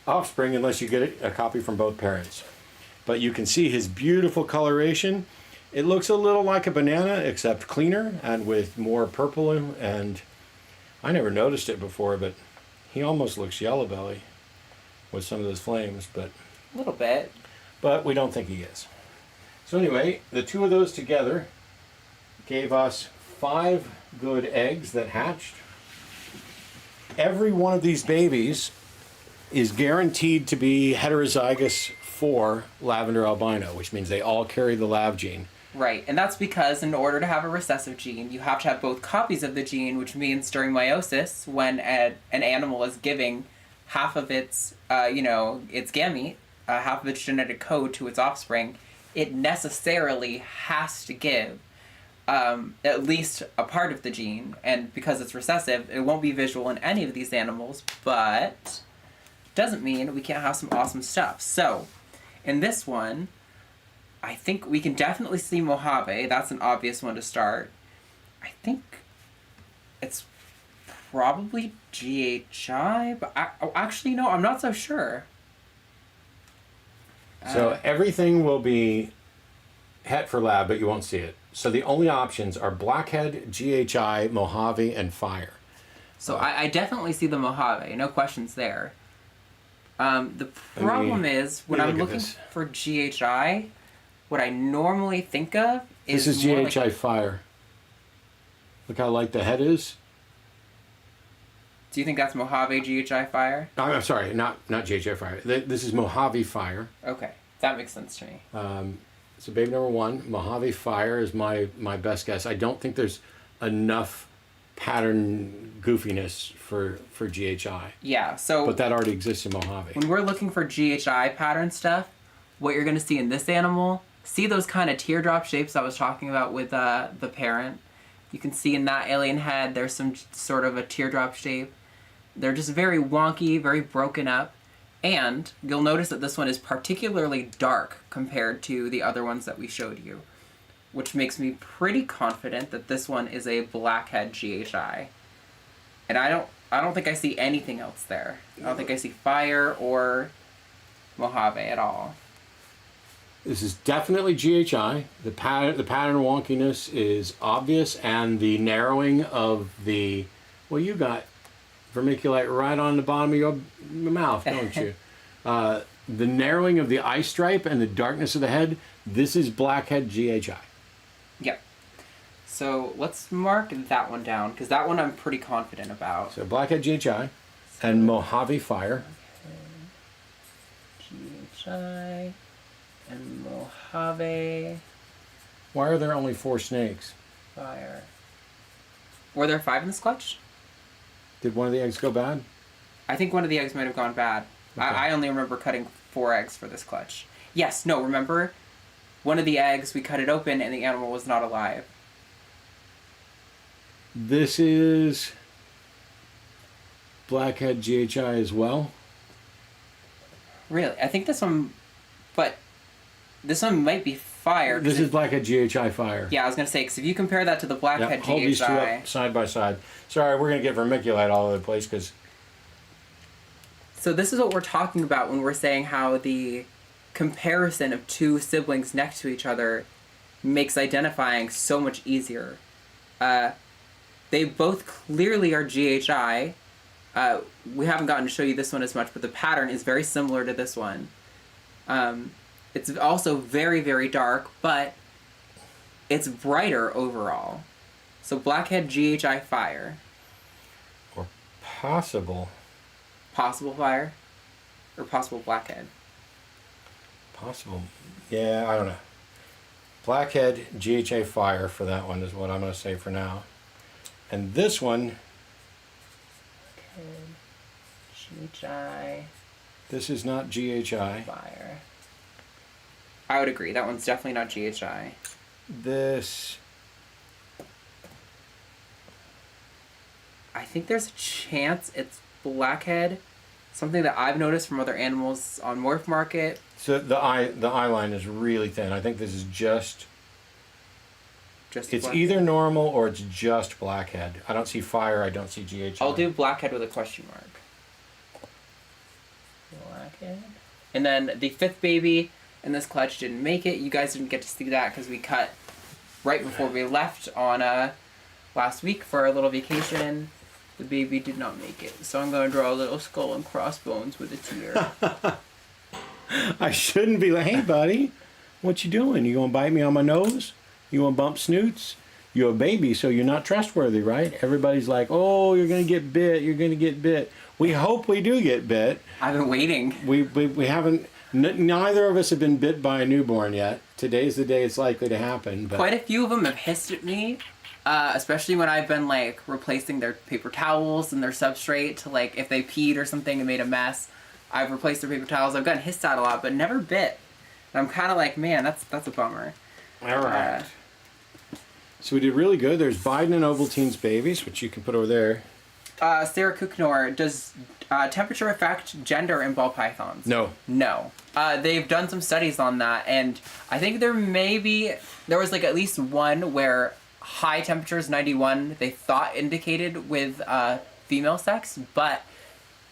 unless you get a copy from both parents. But you can see his beautiful coloration. It looks a little like a banana, except cleaner and with more purple. And I never noticed it before, but he almost looks yellow belly with some of those flames, but a little bit. But we don't think he is. So anyway, the 2 of those together gave us 5 good eggs that hatched. Every one of these babies is guaranteed to be heterozygous for lavender albino, which means they all carry the lav gene. Right, and that's because in order to have a recessive gene, you have to have both copies of the gene, which means during meiosis, when an animal is giving half of its, its gamete, half of its genetic code to its offspring, it necessarily has to give at least a part of the gene. And because it's recessive, it won't be visual in any of these animals, but doesn't mean we can't have some awesome stuff. So, in this one, I think we can definitely see Mojave. That's an obvious one to start. I think it's probably GHI, but actually, no, I'm not so sure. So everything will be het for lab, but you won't see it. So the only options are Blackhead, GHI, Mojave, and Fire. So I definitely see the Mojave. No questions there. The problem is when I'm looking for GHI, what I normally think of is this is GHI Fire. Look how light the head is. Do you think that's Mojave GHI Fire? I'm sorry, not GHI Fire. This is Mojave Fire. Okay, that makes sense to me. So baby number 1, Mojave Fire is my best guess. I don't think there's enough pattern goofiness for GHI. Yeah, so... But that already exists in Mojave. When we're looking for GHI pattern stuff, what you're going to see in this animal, see those kind of teardrop shapes I was talking about with the parent? You can see in that alien head, there's some sort of a teardrop shape. They're just very wonky, very broken up. And you'll notice that this one is particularly dark compared to the other ones that we showed you, which makes me pretty confident that this one is a blackhead GHI. And I don't think I see anything else there. I don't think I see Fire or Mojave at all. This is definitely GHI. The pattern wonkiness is obvious, and the narrowing of the... Well, you got vermiculite right on the bottom of your mouth, don't you? The narrowing of the eye stripe and the darkness of the head, this is blackhead GHI. Yep. So let's mark that one down, because that one I'm pretty confident about. So blackhead GHI and Mojave Fire. GHI and Mojave Why are there only 4 snakes? Fire. Were there 5 in this clutch? Did one of the eggs go bad? I think one of the eggs might have gone bad. Okay. I only remember cutting 4 eggs for this clutch. Yes, no, remember? One of the eggs, we cut it open and the animal was not alive. This is blackhead GHI as well. Really? I think this one... But this one might be Fire. This is blackhead GHI Fire. Yeah, I was going to say, because if you compare that to the blackhead GHI... Hold these two up side by side. Sorry, we're going to get vermiculite all over the place, because... So this is what we're talking about when we're saying how the comparison of 2 siblings next to each other makes identifying so much easier. They both clearly are GHI. We haven't gotten to show you this one as much, but the pattern is very similar to this one. It's also very, very dark, but it's brighter overall. So blackhead GHI Fire. Or possible Fire? Or possible blackhead? Possible. Yeah, I don't know. Blackhead GHI Fire for that one is what I'm going to say for now. And this one... GHI... This is not GHI. Fire. I would agree. That one's definitely not GHI. This... I think there's a chance it's blackhead. Something that I've noticed from other animals on Morph Market. So the eye line is really thin. I think this is just it's blackhead. either normal or it's just blackhead. I don't see Fire. I don't see GHI. I'll do blackhead with a question mark. Blackhead. And then the 5th baby in this clutch didn't make it. You guys didn't get to see that because we cut right before we left on last week for our little vacation. The baby did not make it. So I'm going to draw a little skull and crossbones with a tear. I shouldn't be like, hey, buddy, what you doing? You going to bite me on my nose? You want to bump snoots? You're a baby, so you're not trustworthy, right? Everybody's like, oh, you're going to get bit. You're going to get bit. We hope we do get bit. I've been waiting. We haven't... Neither of us have been bit by a newborn yet. Today's the day it's likely to happen. But quite a few of them have hissed at me. Especially when I've been, like, replacing their paper towels and their substrate to, like, if they peed or something and made a mess, I've replaced their paper towels. I've gotten hissed at a lot, but never bit. And I'm kind of like, man, that's a bummer. All right. So we did really good. There's Biden and Ovaltine's babies, which you can put over there. Sarah Kuknor, does temperature affect gender in ball pythons? No. No. They've done some studies on that, and I think there was, like, at least one where... high temperatures, 91, they thought indicated with female sex, but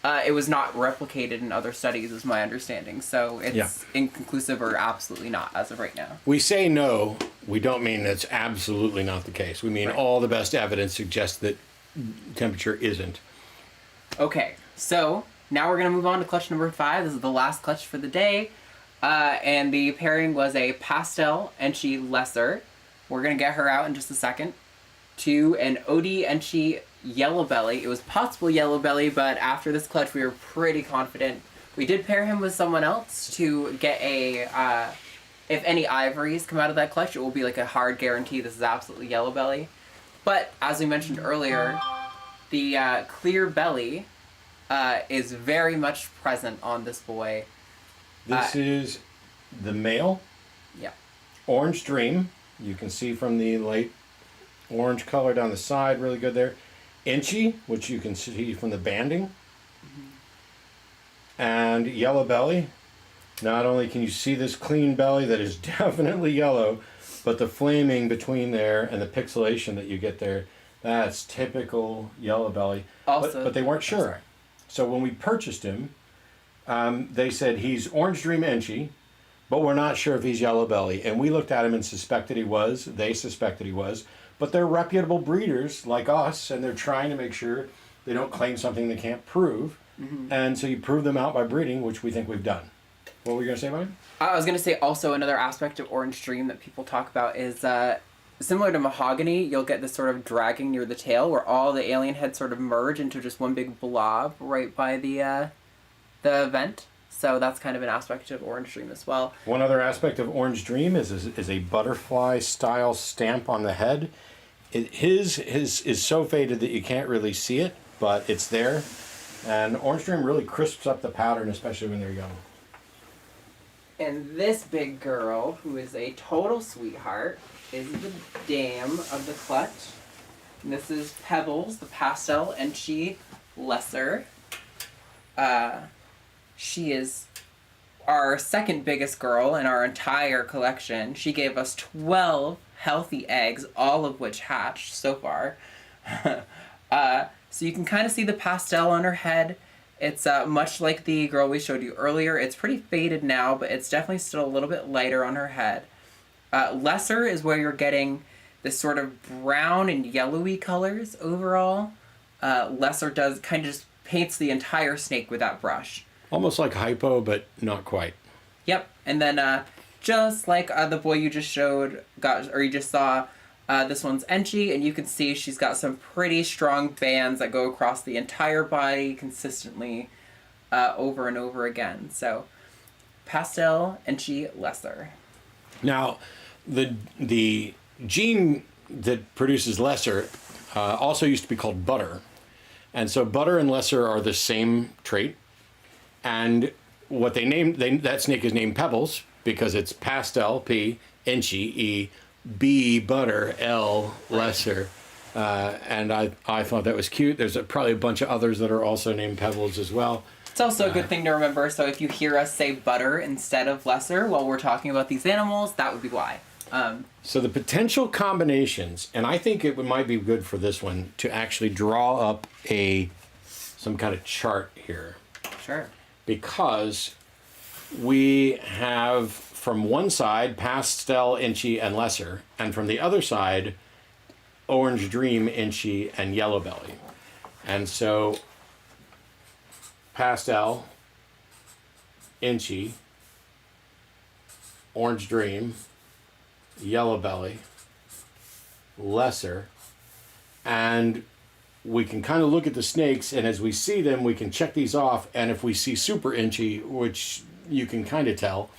it was not replicated in other studies, is my understanding. So it's inconclusive or absolutely not as of right now. We say no, we don't mean that's absolutely not the case. We mean all the best evidence suggests that temperature isn't. Okay, so now we're going to move on to clutch number 5. This is the last clutch for the day. And the pairing was a Pastel Enchi Lesser. We're going to get her out in just a second. To an OD Enchi Yellow Belly. It was possible Yellow Belly, but after this clutch we were pretty confident. We did pair him with someone else to get a, if any ivories come out of that clutch, it will be like a hard guarantee this is absolutely Yellow Belly. But, as we mentioned earlier, the clear belly is very much present on this boy. This is the male. Yeah. Orange Dream. You can see from the light orange color down the side, really good there. Inchy, which you can see from the banding. Mm-hmm. And Yellow Belly. Not only can you see this clean belly that is definitely yellow, but the flaming between there and the pixelation that you get there, that's typical Yellow Belly. Also, but they weren't sure. So when we purchased him, they said he's Orange Dream Inchy, but we're not sure if he's Yellow Belly. And we looked at him and suspected he was. They suspected he was. But they're reputable breeders like us, and they're trying to make sure they don't claim something they can't prove. Mm-hmm. And so you prove them out by breeding, which we think we've done. What were you going to say about him? I was going to say also another aspect of Orange Dream that people talk about is similar to Mahogany, you'll get this sort of dragging near the tail where all the alien heads sort of merge into just one big blob right by the vent. So that's kind of an aspect of Orange Dream as well. One other aspect of Orange Dream is a butterfly-style stamp on the head. His is so faded that you can't really see it, but it's there. And Orange Dream really crisps up the pattern, especially when they're young. And this big girl, who is a total sweetheart, is the dam of the clutch. And this is Pebbles, the Pastel Enchi Lesser. She is our second biggest girl in our entire collection. She gave us 12 healthy eggs, all of which hatched so far. So you can kind of see the pastel on her head. It's much like the girl we showed you earlier. It's pretty faded now, but it's definitely still a little bit lighter on her head. Lesser is where you're getting this sort of brown and yellowy colors overall. Lesser does kind of just paints the entire snake with that brush. Almost like hypo, but not quite. Yep. And then just like the boy you just showed, you just saw, this one's Enchi, and you can see she's got some pretty strong bands that go across the entire body consistently over and over again. So, Pastel Enchi Lesser. Now, the gene that produces Lesser also used to be called Butter. And so Butter and Lesser are the same trait. And what that snake is named Pebbles because it's Pastel, P, Inchy, E, B, Butter, L, Lesser. And I thought that was cute. There's probably a bunch of others that are also named Pebbles as well. It's also a good thing to remember. So if you hear us say Butter instead of Lesser while we're talking about these animals, that would be why. So the potential combinations, and I think it might be good for this one to actually draw up some kind of chart here. Sure. Because we have from one side Pastel, Inchy, and Lesser, and from the other side Orange Dream, Inchy, and Yellow Belly. And so Pastel, Inchy, Orange Dream, Yellow Belly, Lesser, and we can kind of look at the snakes, and as we see them, we can check these off, and if we see Super Inchy, which you can kind of tell,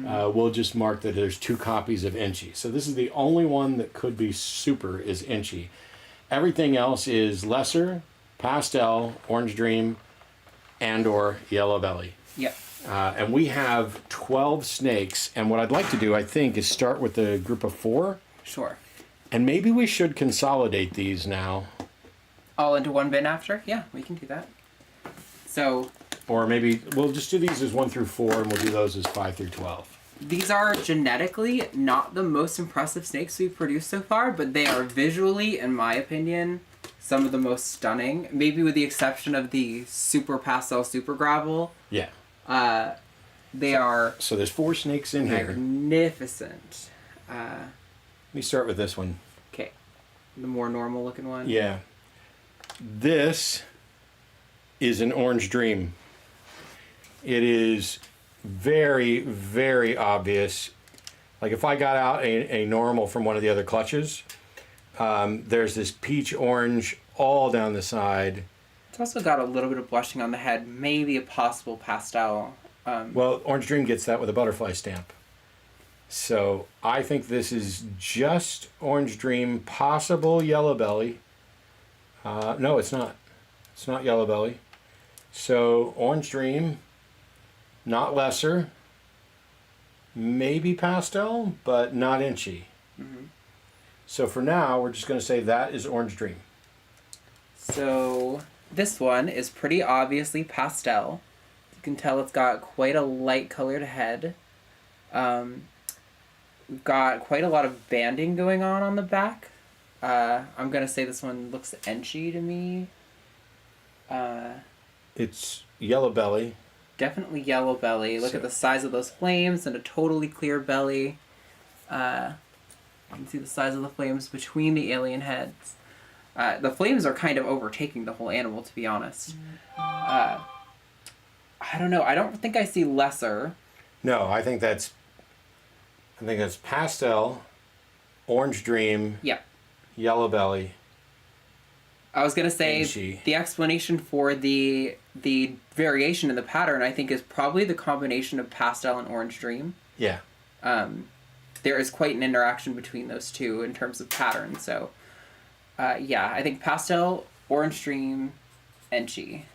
we'll just mark that there's 2 copies of Inchy. So this is the only one that could be Super is Inchy. Everything else is Lesser, Pastel, Orange Dream, and or Yellow Belly. Yep. And we have 12 snakes, and what I'd like to do, I think, is start with a group of 4. Sure. And maybe we should consolidate these now. All into one bin after? Yeah, we can do that. So... Or maybe we'll just do these as 1 through 4, and we'll do those as 5 through 12. These are genetically not the most impressive snakes we've produced so far, but they are visually, in my opinion, some of the most stunning, maybe with the exception of the Super Pastel Super Gravel. Yeah. They are So there's 4 snakes in here. magnificent. Let me start with this one. Okay, the more normal looking one. Yeah. This is an Orange Dream. It is very, very obvious. Like if I got out a normal from one of the other clutches, there's this peach orange all down the side. It's also got a little bit of blushing on the head, maybe a possible pastel. Well, Orange Dream gets that with a butterfly stamp. So I think this is just Orange Dream, possible Yellow Belly. No, it's not. It's not Yellow Belly. So Orange Dream, not lesser. Maybe pastel, but not inchy. Mm-hmm. So for now, we're just going to say that is Orange Dream. So this one is pretty obviously pastel. You can tell it's got quite a light colored head. We've got quite a lot of banding going on the back. I'm going to say this one looks inchy to me. It's Yellow Belly. Definitely Yellow Belly. Look at the size of those flames and a totally clear belly. You can see the size of the flames between the alien heads. The flames are kind of overtaking the whole animal, to be honest. I don't know. I don't think I see lesser. No, I think that's pastel, Orange Dream, Yeah. Yellow Belly. I was going to say Inchy. the explanation for the variation in the pattern, I think, is probably the combination of pastel and Orange Dream. Yeah. There is quite an interaction between those two in terms of pattern. So, yeah, I think pastel, Orange Dream, inchy.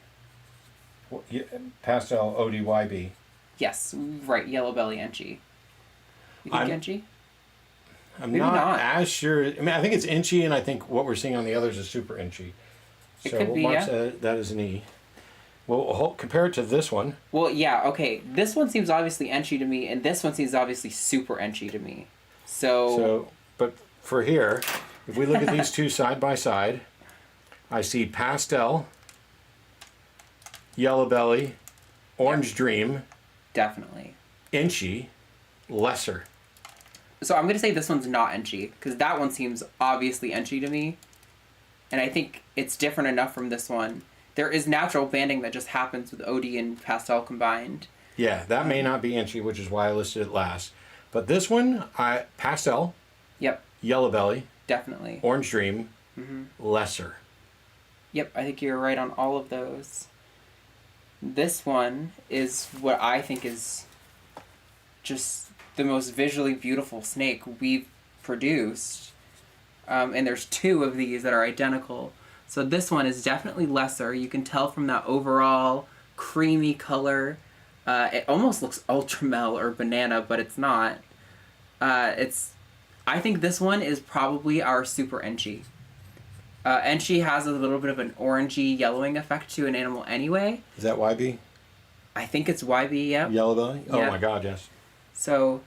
Well, yeah, pastel ODYB. Yes, right, Yellow Belly, inchy. You think inchy? I'm Maybe not. as sure. I mean, I think it's inchy, and I think what we're seeing on the others is super inchy. It So could we'll be, mark yeah. that as an E. Well, compare it to this one. Well, yeah, okay. This one seems obviously inchy to me, and this one seems obviously super inchy to me. So But for here, if we look at these two side by side, I see pastel, Yellow Belly, Orange Dream, definitely. inchy, lesser. So I'm going to say this one's not inchy, because that one seems obviously inchy to me. And I think it's different enough from this one. There is natural banding that just happens with OD and pastel combined. Yeah, that may not be inchy, which is why I listed it last. But this one, pastel, Yep, Yellow Belly, definitely. Orange Dream, lesser. Yep, I think you're right on all of those. This one is what I think is just the most visually beautiful snake we've produced. And there's 2 of these that are identical. So this one is definitely lesser. You can tell from that overall creamy color. It almost looks ultramel or banana, but it's not. I think this one is probably our super inchy. Inchy has a little bit of an orangey yellowing effect to an animal anyway. Is that YB? I think it's YB, yeah. Yellow Belly? Oh Yeah. my God, yes. So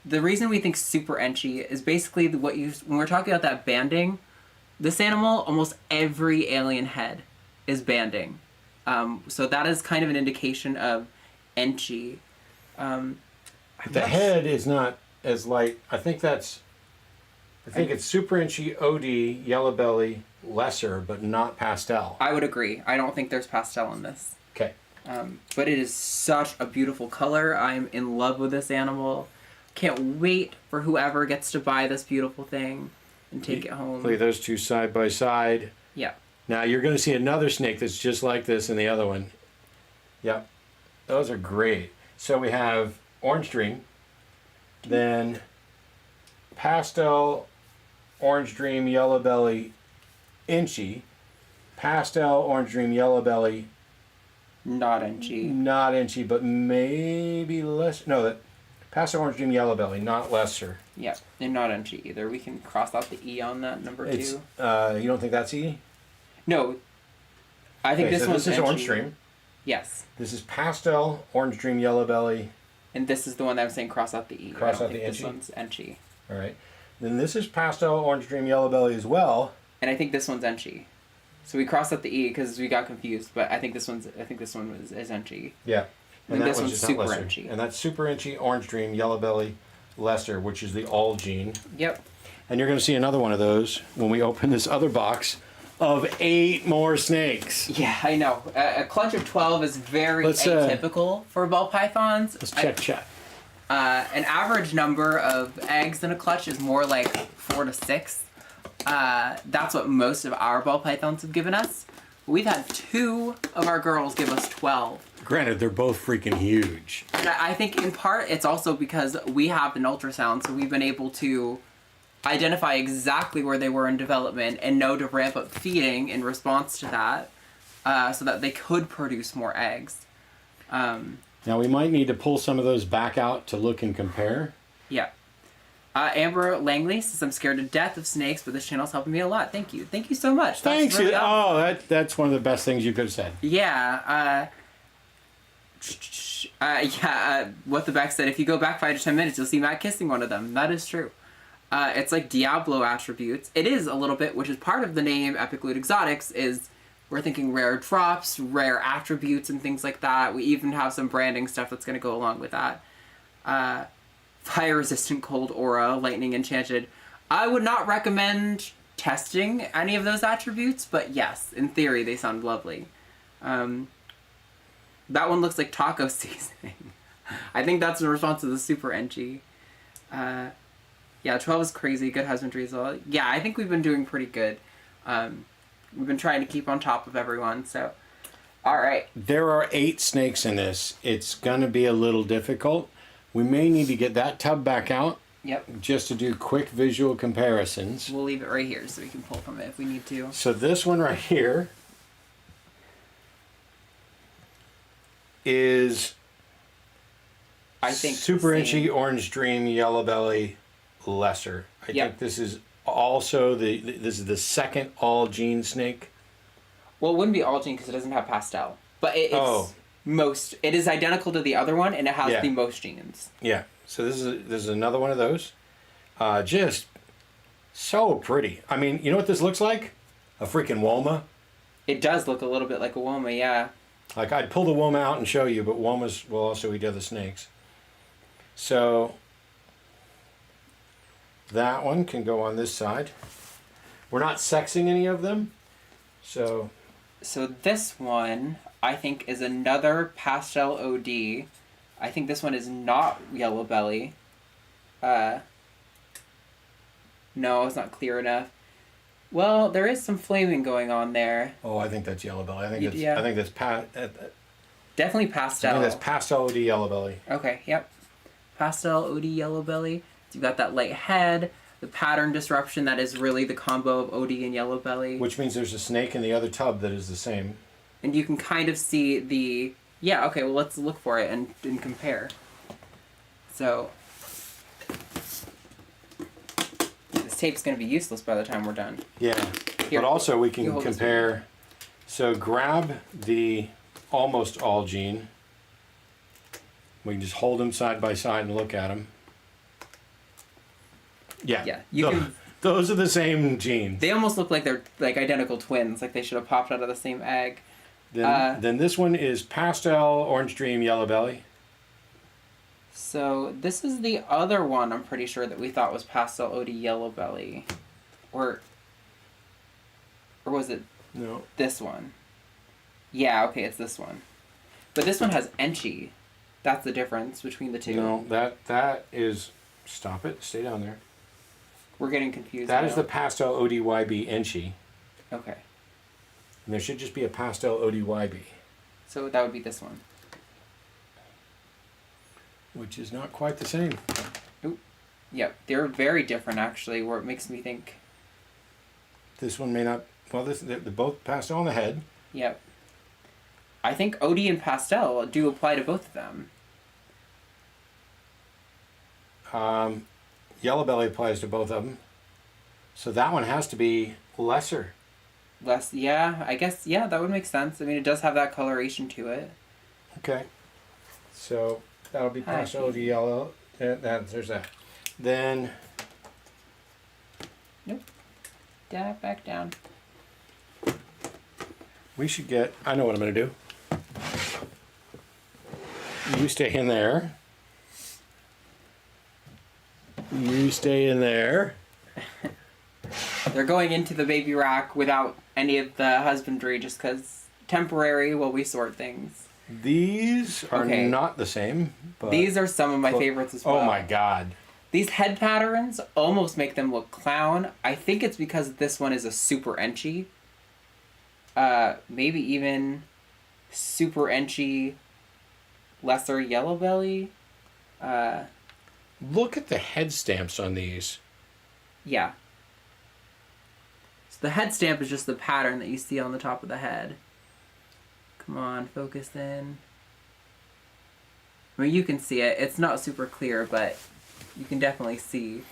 the reason we think super inchy is basically when we're talking about that banding, this animal, almost every alien head is banding. So that is kind of an indication of inchy. The head is not as light. I think it's super inchy, OD, Yellow Belly, lesser, but not pastel. I would agree. I don't think there's pastel in this. Okay. But it is such a beautiful color. I'm in love with this animal. Can't wait for whoever gets to buy this beautiful thing and take it home. Play those two side by side. Yeah. Now you're going to see another snake that's just like this in the other one. Yep. Those are great. So we have Orange Dream, then pastel, Orange Dream, Yellow Belly, inchy, pastel, Orange Dream, Yellow Belly, Not inchy. not inchy, but maybe less. No, that pastel, Orange Dream, Yellow Belly, not lesser. Yeah, and not inchy either. We can cross out the E on that number 2. You don't think that's E? No, I think Okay, this so one's this is inchy. Orange Dream. Yes, This is pastel, Orange Dream, Yellow Belly. and this is the one that I'm saying cross out the E. Cross I don't out the think this inchy? one's inchy. All right. Then this is pastel, Orange Dream, Yellow Belly as well. And I think this one's inchy. So we crossed out the E because we got confused, but I think this one is Enchi. Yeah. And that this one's just not Super lesser. Enchi. And that's Super Enchi, Orange Dream, Yellow Belly, Lesser, which is the all gene. Yep. And you're going to see another one of those when we open this other box of 8 more snakes. Yeah, I know. A clutch of 12 is very atypical for ball pythons. Let's check chat. An average number of eggs in a clutch is more like 4 to 6. That's what most of our ball pythons have given us. We've had 2 of our girls give us 12. Granted, they're both freaking huge. And I think in part it's also because we have an ultrasound, so we've been able to identify exactly where they were in development and know to ramp up feeding in response to that, so that they could produce more eggs. Now we might need to pull some of those back out to look and compare. Yeah. Amber Langley says, I'm scared to death of snakes, but this channel's helping me a lot. Thank you. Thank you so much. That's Thanks. really awesome. That's one of the best things you could have said. Yeah. What the Beck said, if you go back 5 to 10 minutes, you'll see Matt kissing one of them. That is true. It's like Diablo attributes. It is a little bit, which is part of the name Epic Loot Exotics, is we're thinking rare drops, rare attributes, and things like that. We even have some branding stuff that's going to go along with that. Fire resistant, cold aura, lightning enchanted. I would not recommend testing any of those attributes, but yes, in theory, they sound lovely. That one looks like taco seasoning. I think that's in response to the Super Enchi. Yeah, 12 is crazy. Good husbandry as well. Yeah, I think we've been doing pretty good. We've been trying to keep on top of everyone, so. All right. There are 8 snakes in this. It's going to be a little difficult. We may need to get that tub back out. Yep. Just to do quick visual comparisons. We'll leave it right here so we can pull from it if we need to. So this one right here is I think Super Enchi, Orange Dream, Yellow Belly, Lesser. I think this is also this is the second all gene snake. Well, it wouldn't be all gene because it doesn't have pastel, but it's most. It is identical to the other one, and it has the most genes. Yeah. So this is another one of those. Just so pretty. I mean, you know what this looks like? A freaking Woma. It does look a little bit like a Woma, yeah. Like, I'd pull the Woma out and show you, but Womas will also eat other snakes. So that one can go on this side. We're not sexing any of them. So this one, I think, is another pastel OD. I think this one is not Yellow Belly. No, it's not clear enough. Well, there is some flaming going on there. Oh, I think that's Yellow Belly. I think that's definitely pastel. I think that's pastel OD Yellow Belly. Okay, yep. Pastel OD Yellow Belly. So you've got that light head, the pattern disruption that is really the combo of OD and Yellow Belly. Which means there's a snake in the other tub that is the same. And you can kind of see the... Yeah, okay, well, let's look for it and compare. So... This tape's going to be useless by the time we're done. Yeah, but also we can compare... So grab the almost all gene. We can just hold them side by side and look at them. Yeah, those are the same genes. They almost look like they're like identical twins, like they should have popped out of the same egg. Then this one is pastel, Orange Dream, Yellow Belly. So this is the other one I'm pretty sure that we thought was pastel OD Yellow Belly. Or was it this one? Yeah, okay, it's this one. But this one has Enchi. That's the difference between the two. No, that is... Stop it. Stay down there. We're getting confused That now. is the pastel ODYB Enchi. Okay. And there should just be a pastel ODYB. So that would be this one. Which is not quite the same. Oop. Yep, they're very different actually, where it makes me think... This one may not... Well, they're both pastel on the head. Yep. I think OD and pastel do apply to both of them. Yellow Belly applies to both of them. So that one has to be lesser. Yeah, I guess, yeah, that would make sense. I mean, it does have that coloration to it. Okay. So that'll be pastel OD yellow. There's that. Then... Nope. Back down. We should get, I know what I'm going to do. You stay in there. You stay in there. They're going into the baby rack without any of the husbandry just because temporary while we sort things. These are not the same. But these are some of my favorites as well. Oh my god. These head patterns almost make them look clown. I think it's because this one is a super enchy. Maybe even super enchy, lesser yellow belly. Look at the head stamps on these. Yeah. So the head stamp is just the pattern that you see on the top of the head. Come on, focus in. I mean, you can see it. It's not super clear, but you can definitely see.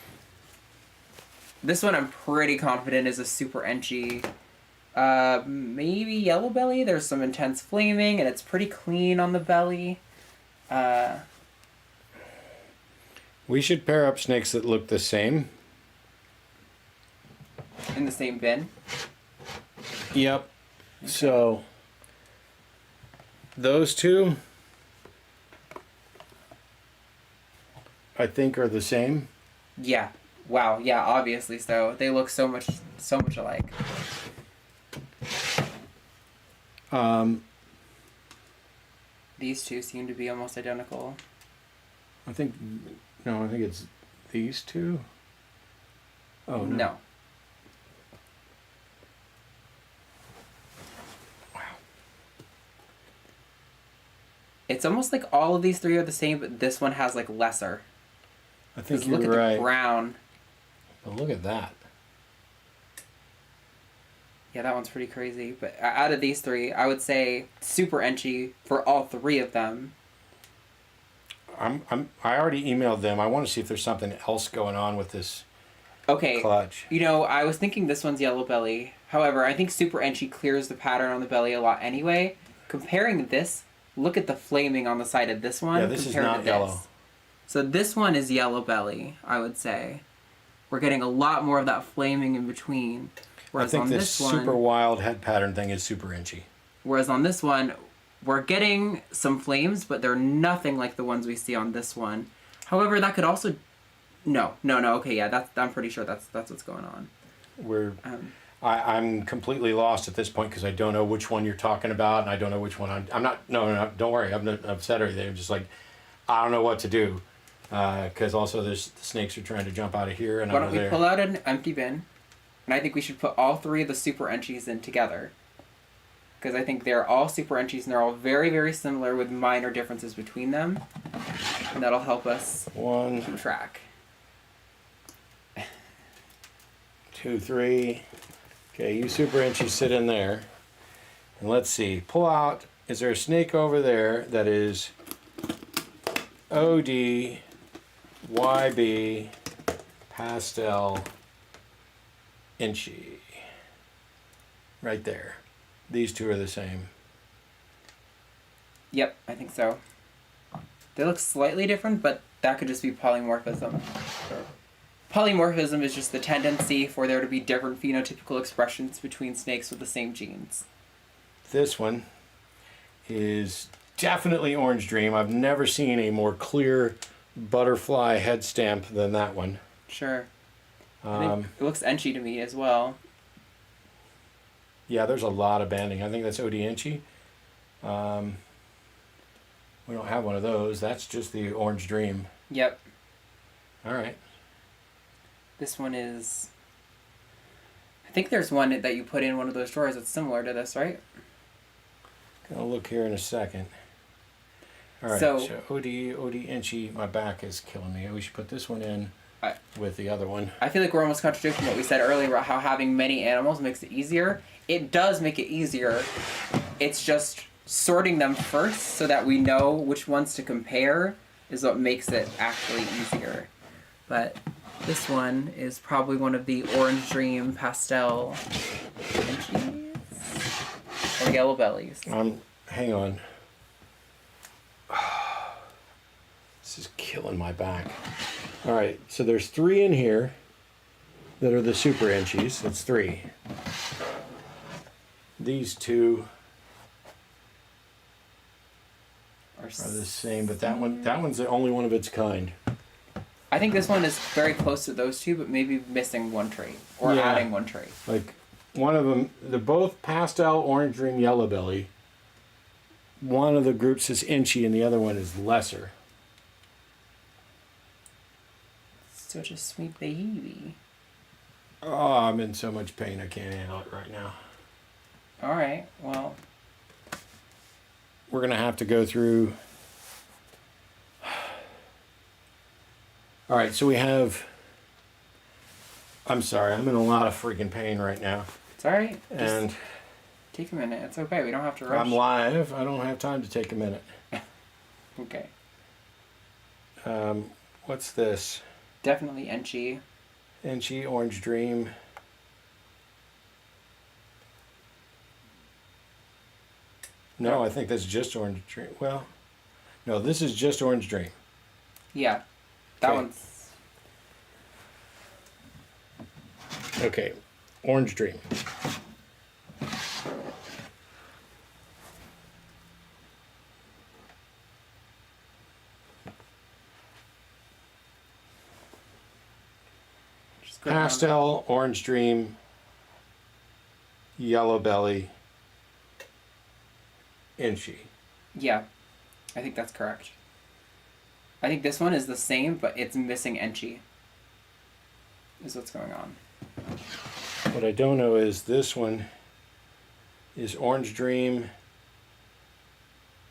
This one I'm pretty confident is a super enchy. Maybe yellow belly. There's some intense flaming, and it's pretty clean on the belly. We should pair up snakes that look the same. In the same bin. Yep. Okay. So those two, I think, are the same. Yeah. Wow. Yeah. Obviously so. They look so much alike. These two seem to be almost identical. I think it's these two. Oh no. No. Wow. It's almost like all of these three are the same, but this one has like lesser. I think you're look at right. the brown. But look at that. Yeah, that one's pretty crazy. But out of these three, I would say super enchy for all three of them. I already emailed them. I want to see if there's something else going on with this clutch. You know, I was thinking this one's yellow belly. However, I think super enchy clears the pattern on the belly a lot anyway. Comparing this, look at the flaming on the side of this one. Yeah, this is not yellow. So this one is yellow belly, I would say. We're getting a lot more of that flaming in between. Whereas I think this super wild head pattern thing is super enchy. Whereas on this one, we're getting some flames, but they're nothing like the ones we see on this one. However, that could also... No. Okay, yeah, I'm pretty sure that's what's going on. I'm completely lost at this point because I don't know which one you're talking about, and I don't know which one I'm not... No, don't worry. I'm not upset or anything. I'm just like, I don't know what to do. Because also the snakes are trying to jump out of here and Why don't we pull out an empty bin? And I think we should put all three of the super enchies in together. Because I think they're all super enchies and they're all very, very similar with minor differences between them. And that'll help us keep track. 2, 3. Okay, you super enchies sit in there. And let's see. Pull out. Is there a snake over there that is OD, YB, pastel, inchy? Right there. These two are the same. Yep, I think so. They look slightly different, but that could just be polymorphism. Polymorphism is just the tendency for there to be different phenotypical expressions between snakes with the same genes. This one is definitely Orange Dream. I've never seen a more clear butterfly head stamp than that one. Sure. I think it looks enchy to me as well. Yeah, there's a lot of banding. I think that's OD Inchy. We don't have one of those. That's just the Orange Dream. Yep. All right. This one is... I think there's one that you put in one of those drawers that's similar to this, right? Gonna look here in a second. All right, so OD Inchy, my back is killing me. We should put this one in with the other one. I feel like we're almost contradicting what we said earlier about how having many animals makes it easier. It does make it easier. It's just sorting them first so that we know which ones to compare is what makes it actually easier. But this one is probably one of the Orange Dream pastel Inchies or yellow bellies. Hang on. This is killing my back. All right, so there's 3 in here that are the super Inchies. That's 3. these two Are the same, but that one's the only one of its kind. I think this one is very close to those two, but maybe missing one trait or Yeah. adding one trait. Like one of them, they're both pastel, orange dream, yellow belly. One of the groups is inchy and the other one is lesser. Such a sweet baby. Oh, I'm in so much pain I can't handle it right now. All right, well. We're gonna have to go through. All right, so we have. I'm sorry, I'm in a lot of freaking pain right now. It's all right. And just take a minute. It's okay. We don't have to rush. I'm live. I don't have time to take a minute. Okay. What's this? Definitely Enchi. Inchy, Orange Dream. No, I think that's just Orange Dream. Well, no, this is just Orange Dream. Yeah. That Okay. one's... Okay, Orange Dream. Just go down. Pastel, Orange Dream, Yellow Belly, Inchy. Yeah. I think that's correct. I think this one is the same, but it's missing Enchi. Is what's going on. What I don't know is this one is Orange Dream,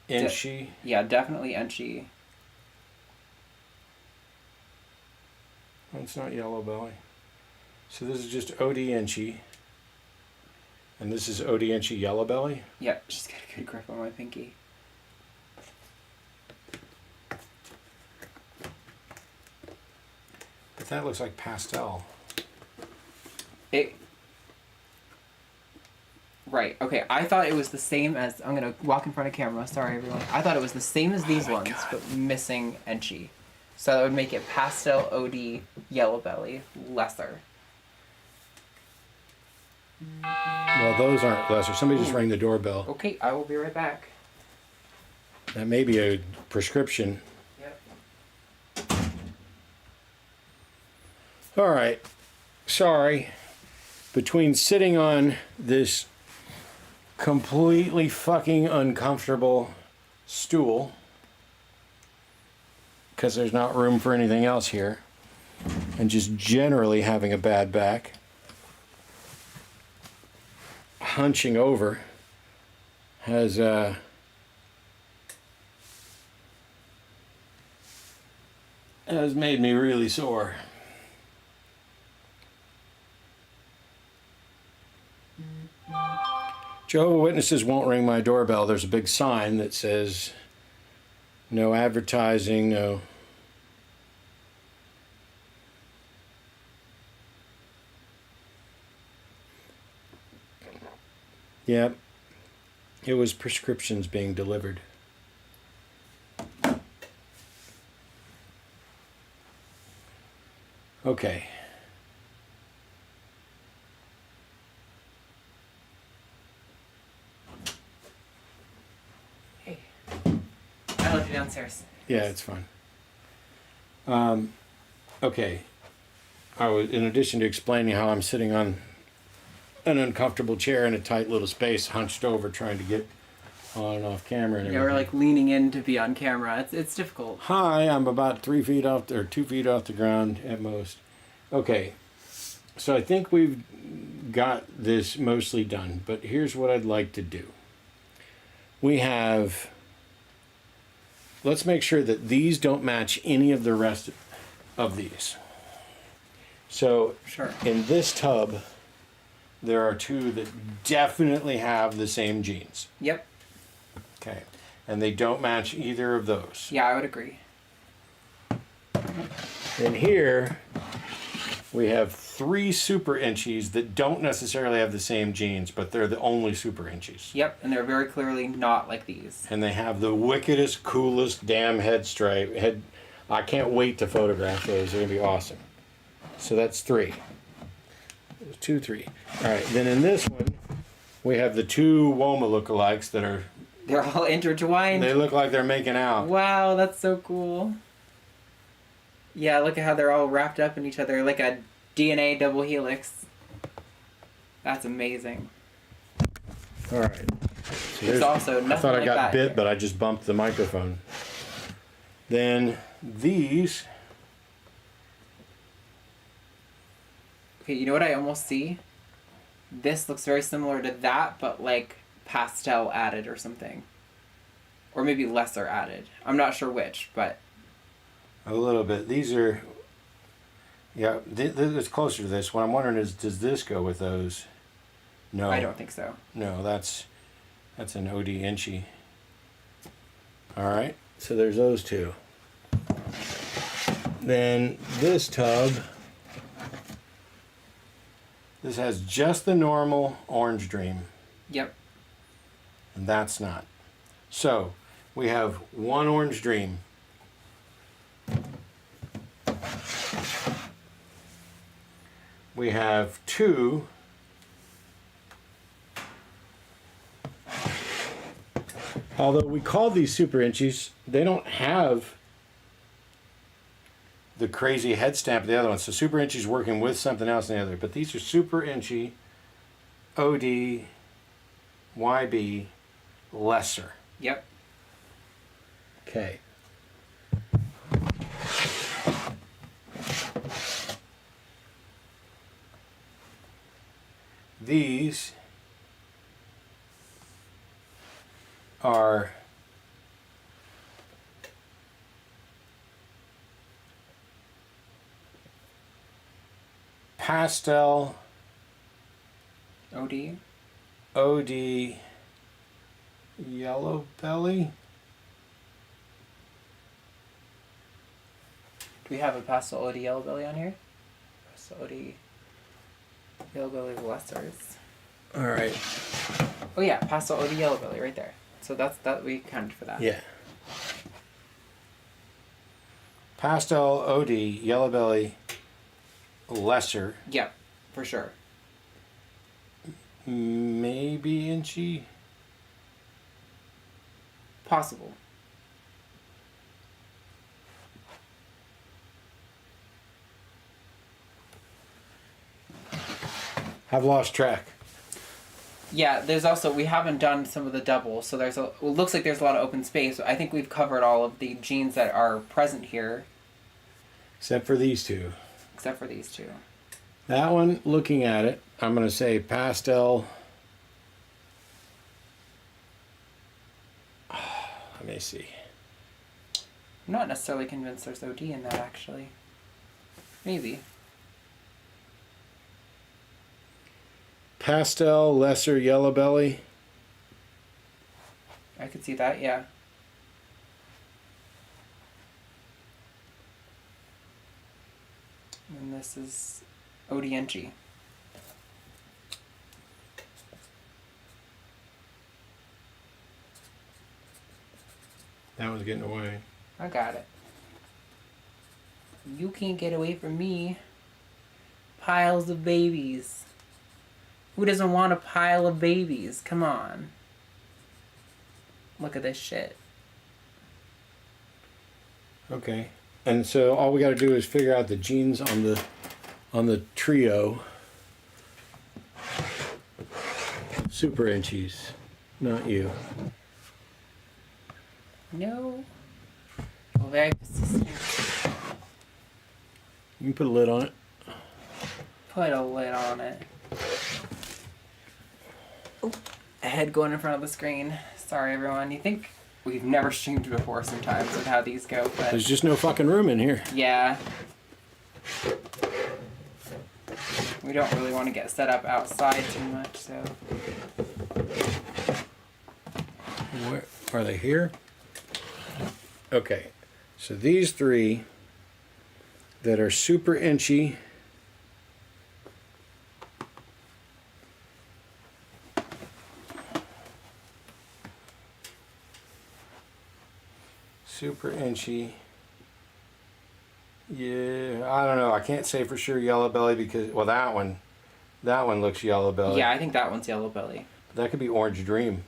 Inchy. Yeah, definitely Enchi. Oh, it's not Yellow Belly. So this is just OD Inchy. And this is OD Inchy Yellow Belly. Yeah, just get a good grip on my pinky. But that looks like pastel. Right, okay, I thought it was the same as... I'm gonna walk in front of camera, sorry everyone. I thought it was the same as these ones, but missing Enchi. So that would make it pastel, OD, Yellow Belly, lesser. Well, those aren't lesser. Somebody just rang the doorbell. Okay, I will be right back. That may be a prescription. Yep. All right. Sorry. Between sitting on this completely fucking uncomfortable stool, because there's not room for anything else here, and just generally having a bad back, hunching over has made me really sore. Jehovah's Witnesses won't ring my doorbell. There's a big sign that says no advertising, no. Yep. It was prescriptions being delivered. Okay. Hey. I left you downstairs. Yeah, it's fine. Okay. In addition to explaining how I'm sitting on an uncomfortable chair in a tight little space, hunched over, trying to get on and off camera and everything. Yeah, we're like leaning in to be on camera. It's difficult. Hi, I'm about 2 feet off the ground at most. Okay, so I think we've got this mostly done, but here's what I'd like to do. Let's make sure that these don't match any of the rest of these. So Sure. in this tub, there are two that definitely have the same genes. Yep. Okay, and they don't match either of those. Yeah, I would agree. And here, we have 3 super inchies that don't necessarily have the same genes, but they're the only super inchies. Yep, and they're very clearly not like these. And they have the wickedest, coolest damn head stripe. I can't wait to photograph those. They're going to be awesome. So that's 3. 2, 3. All right, then in this one, We have the two Woma lookalikes that are... They're all intertwined. They look like they're making out. Wow, that's so cool. Yeah, look at how they're all wrapped up in each other like a DNA double helix. That's amazing. All right. So it's also nothing I thought like I got that bit, here. but I just bumped the microphone. Then these... Okay, you know what I almost see? This looks very similar to that, but like pastel added or something. Or maybe lesser added. I'm not sure which, but... A little bit. These are... Yeah, it's closer to this. What I'm wondering is, does this go with those? No. I don't think so. No, that's an OD Inchy. All right, so there's those two. Then this tub... This has just the normal Orange Dream. Yep. And that's not. So, we have one Orange Dream. We have two. Although we call these Super Inchies, they don't have the crazy head stamp of the other one. So Super Inchy's working with something else in the other. But these are Super Inchy, OD, YB, lesser. Yep. Okay. These are pastel OD. OD yellow belly. Do we have a pastel OD yellow belly on here? Pastel OD yellow belly lessers. All right. Oh yeah, pastel OD yellow belly right there. So that we counted for that. Yeah. Pastel OD yellow belly lesser. Yep, for sure. Maybe Inchy. Possible. I've lost track. Yeah, there's also, we haven't done some of the doubles, so there's it looks like there's a lot of open space. I think we've covered all of the genes that are present here. Except for these two. Except for these two. That one, looking at it, I'm going to say pastel. Let me see. I'm not necessarily convinced there's OD in that, actually. Maybe. Pastel, lesser yellow belly. I could see that, yeah. And this is ODNG. That one's getting away. I got it. You can't get away from me. Piles of babies. Who doesn't want a pile of babies? Come on. Look at this shit. Okay. And so all we got to do is figure out the genes on the trio. Super Inchies. Not you. No. Well, very persistent. You can put a lid on it. Put a lid on it. Oop. A head going in front of the screen. Sorry, everyone. You think we've never streamed before sometimes with how these go, but... There's just no fucking room in here. Yeah. We don't really want to get set up outside too much, so... Where are they here? Okay. So these three that are Super Inchy. Super Inchy. Yeah, I don't know. I can't say for sure yellow belly because, well, that one looks yellow belly. Yeah, I think that one's yellow belly. That could be Orange Dream.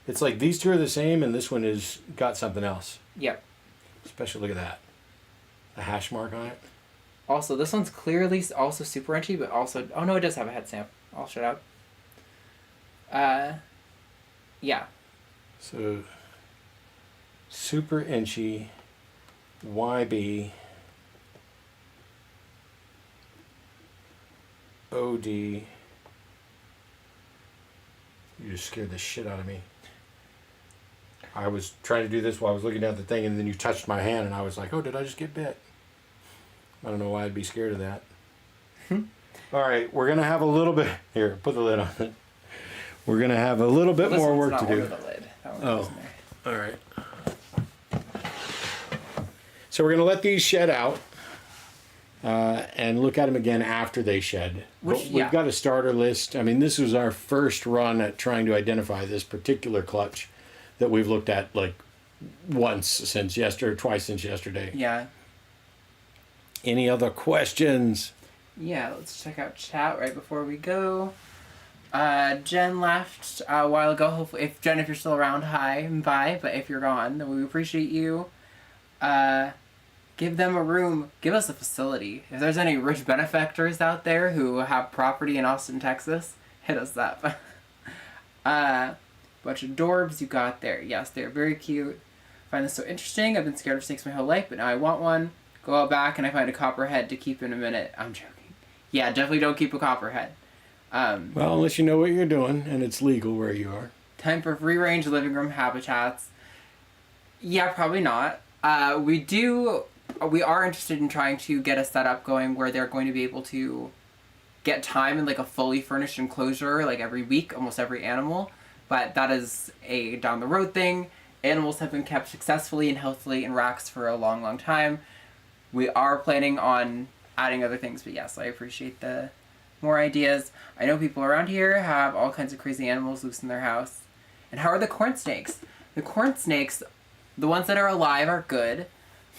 It's like these two are the same, and this one is got something else. Yep. Especially look at that, a hash mark on it. Also, this one's clearly also super inchy, but also oh no, it does have a head stamp. I'll shut up. Yeah. So super inchy, YB, OD. You just scared the shit out of me. I was trying to do this while I was looking at the thing, and then you touched my hand, and I was like, oh, did I just get bit? I don't know why I'd be scared of that. All right, we're going to have a little bit... Here, put the lid on it. We're going to have a little bit more work to do. The lid. That one goes in there. All right. So we're going to let these shed out and look at them again after they shed. We've got a starter list. I mean, this was our first run at trying to identify this particular clutch that we've looked at like once since yesterday, twice since yesterday. Yeah. Any other questions? Yeah, let's check out chat right before we go. Jen left a while ago. Hopefully, if you're still around, hi and bye. But if you're gone, then we appreciate you. Give them a room. Give us a facility. If there's any rich benefactors out there who have property in Austin, Texas, hit us up. Bunch of Dorbs you got there. Yes, they're very cute. I find this so interesting. I've been scared of snakes my whole life, but now I want one. Go out back and I find a copperhead to keep in a minute. I'm joking. Yeah, definitely don't keep a copperhead. Well, unless you know what you're doing and it's legal where you are. Time for free-range living room habitats. Yeah, probably not. We are interested in trying to get a setup going where they're going to be able to get time in like a fully furnished enclosure like every week, almost every animal. But that is a down the road thing. Animals have been kept successfully and healthily in racks for a long, long time. We are planning on adding other things, but yes, I appreciate the more ideas. I know people around here have all kinds of crazy animals loose in their house. And how are the corn snakes? The corn snakes, the ones that are alive are good.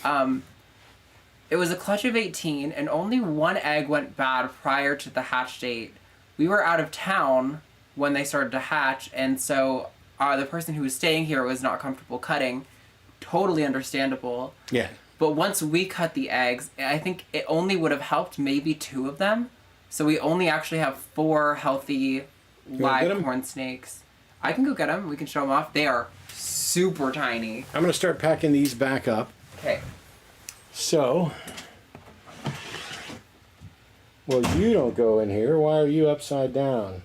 It was a clutch of 18, and only one egg went bad prior to the hatch date. We were out of town when they started to hatch, and so the person who was staying here was not comfortable cutting. Totally understandable. Yeah. But once we cut the eggs, I think it only would have helped maybe 2 of them. So we only actually have 4 healthy live corn snakes. I can go get them. We can show them off. They are super tiny. I'm going to start packing these back up. Okay. So, well, you don't go in here. Why are you upside down?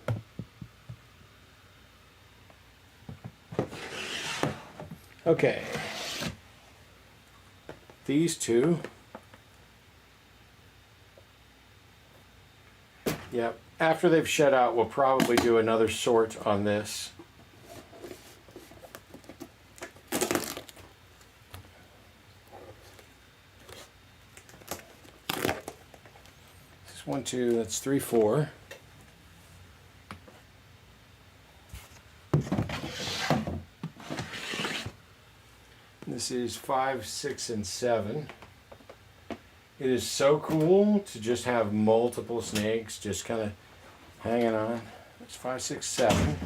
Okay. These 2. Yep. After they've shed out, we'll probably do another sort on this. This is 1, 2, that's 3, 4. This is 5, 6, and 7. It is so cool to just have multiple snakes just kind of hanging on. That's 5, 6, 7.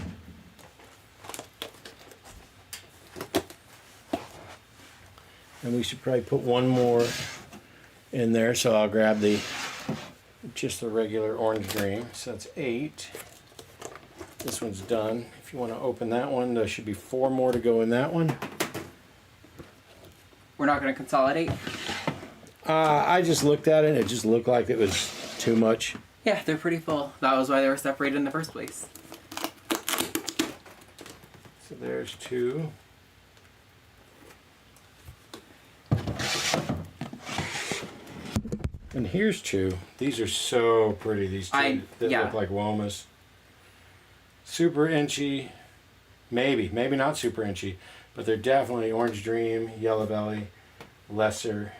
And we should probably put one more in there, so I'll grab just the regular orange dream. So that's 8. This one's done. If you want to open that one, there should be 4 more to go in that one. We're not going to consolidate? I just looked at it, and it just looked like it was too much. Yeah, they're pretty full. That was why they were separated in the first place. So there's 2. And here's 2. These are so pretty, these 2 that look like womas. Super inchy. Maybe not super inchy, but they're definitely orange dream, yellow belly, lesser.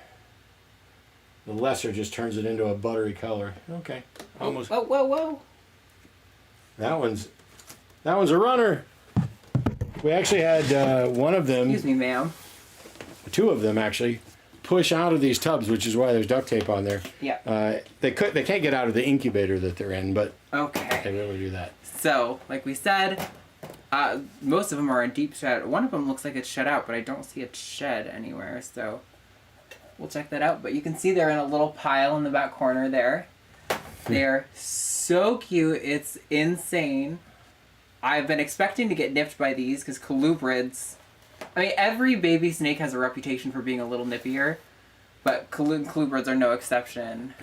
The lesser just turns it into a buttery color. Okay. Almost. Whoa, whoa, whoa. That one's a runner. We actually had one of them. Excuse me, ma'am. 2 of them actually push out of these tubs, which is why there's duct tape on there. Yeah. They can't get out of the incubator that they're in, but okay. They really do that. So, like we said, most of them are in deep shed. One of them looks like it's shed out, but I don't see a shed anywhere, so we'll check that out. But you can see they're in a little pile in the back corner there. They're so cute. It's insane. I've been expecting to get nipped by these because colubrids... I mean, every baby snake has a reputation for being a little nippier, but colubrids are no exception.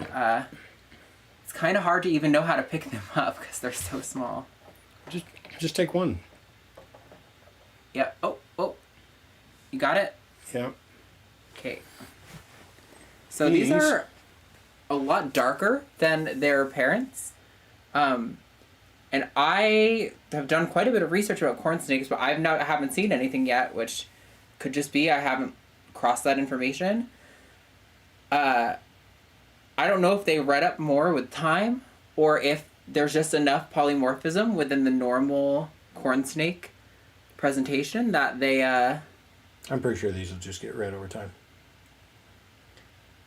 It's kind of hard to even know how to pick them up because they're so small. Just take one. Yep. Oh. You got it? Yeah. Okay. So these are a lot darker than their parents. And I have done quite a bit of research about corn snakes, but I haven't seen anything yet, which could just be I haven't crossed that information. I don't know if they red up more with time, or if there's just enough polymorphism within the normal corn snake presentation that they... I'm pretty sure these will just get red over time.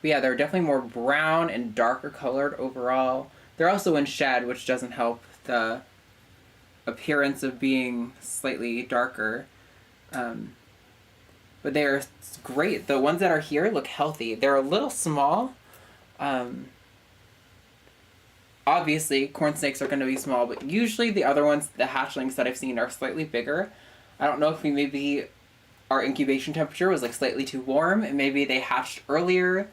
But yeah, they're definitely more brown and darker colored overall. They're also in shed, which doesn't help the appearance of being slightly darker. But they're great. The ones that are here look healthy. They're a little small. Obviously, corn snakes are going to be small, but usually the other ones, the hatchlings that I've seen, are slightly bigger. I don't know if maybe our incubation temperature was like slightly too warm, and maybe they hatched earlier,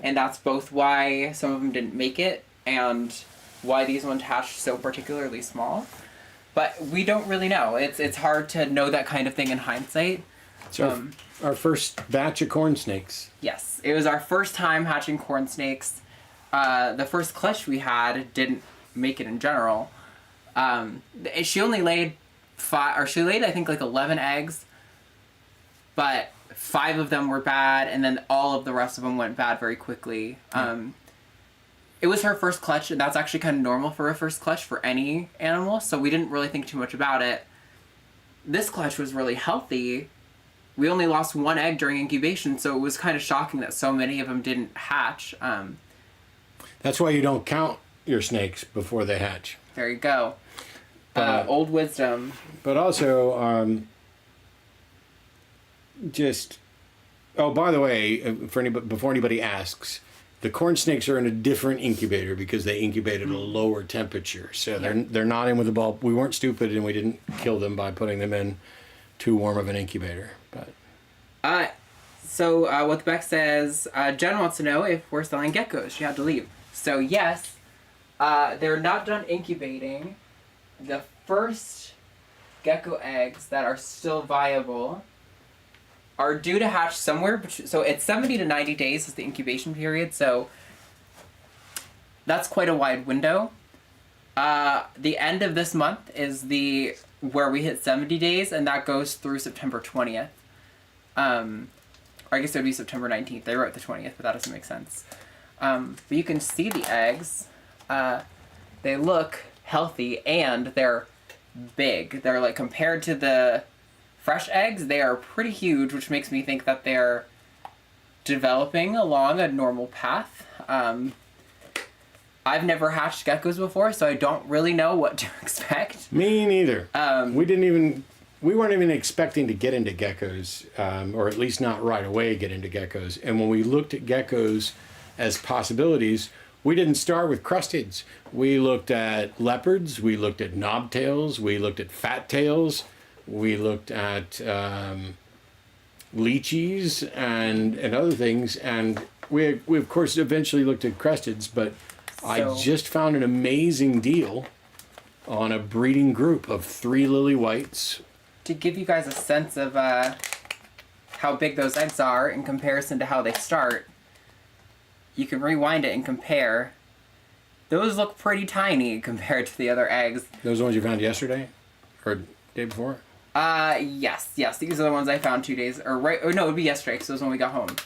and that's both why some of them didn't make it, and why these ones hatched so particularly small. But we don't really know. It's hard to know that kind of thing in hindsight. So our first batch of corn snakes. Yes, it was our first time hatching corn snakes. The first clutch we had didn't make it in general. She only laid I think like 11 eggs, but 5 of them were bad, and then all of the rest of them went bad very quickly. It was her first clutch, and that's actually kind of normal for a first clutch for any animal, so we didn't really think too much about it. This clutch was really healthy. We only lost 1 egg during incubation, so it was kind of shocking that so many of them didn't hatch. That's why you don't count your snakes before they hatch. There you go. Old wisdom. But also, by the way, before anybody asks, the corn snakes are in a different incubator because they incubate at a lower temperature. So they're not in with the bulb. We weren't stupid and we didn't kill them by putting them in too warm of an incubator. But So what Beck says, Jen wants to know if we're selling geckos. She had to leave. So yes, they're not done incubating. The first gecko eggs that are still viable are due to hatch somewhere, so it's 70 to 90 days is the incubation period, so that's quite a wide window. The end of this month is where we hit 70 days, and that goes through September 20th. Or I guess it would be September 19th. They wrote the 20th, but that doesn't make sense. But you can see the eggs. They look healthy, and they're big. They're like, compared to the fresh eggs, they are pretty huge, which makes me think that they're developing along a normal path. I've never hatched geckos before, so I don't really know what to expect. Me neither. We weren't even expecting to get into geckos, or at least not right away get into geckos. And when we looked at geckos as possibilities, we didn't start with crusteds. We looked at leopards, we looked at knobtails, we looked at fat tails, we looked at lychees and other things, and we of course eventually looked at crusteds, but I just found an amazing deal on a breeding group of 3 lily whites. To give you guys a sense of how big those eggs are in comparison to how they start, you can rewind it and compare. Those look pretty tiny compared to the other eggs. Those ones you found yesterday? Or day before? Yes. These are the ones I found 2 days, or no, it would be yesterday, because it was when we got home.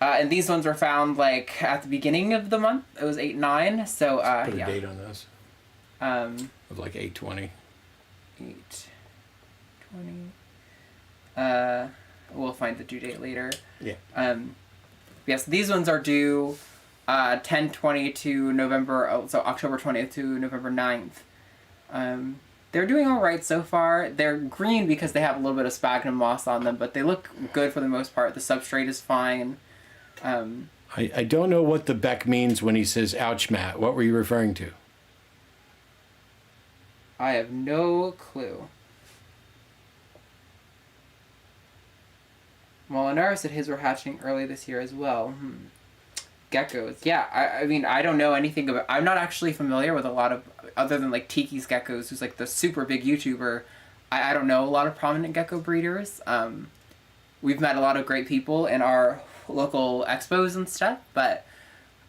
And these ones were found, like, at the beginning of the month. It was 8/9, so, Put a date on this. Of like 8/20. 8/20. We'll find the due date later. Yeah. Yes, these ones are due 10/20 to November, so October 20th to November 9th. They're doing all right so far. They're green because they have a little bit of sphagnum moss on them, but they look good for the most part. The substrate is fine. I don't know what the Beck means when he says, ouch, Matt. What were you referring to? I have no clue. Molinaro said his were hatching early this year as well. Geckos. Yeah, I mean, I don't know anything about... I'm not actually familiar with a lot of... Other than, like, Tiki's Geckos, who's, like, the super big YouTuber. I don't know a lot of prominent gecko breeders. We've met a lot of great people in our local expos and stuff, but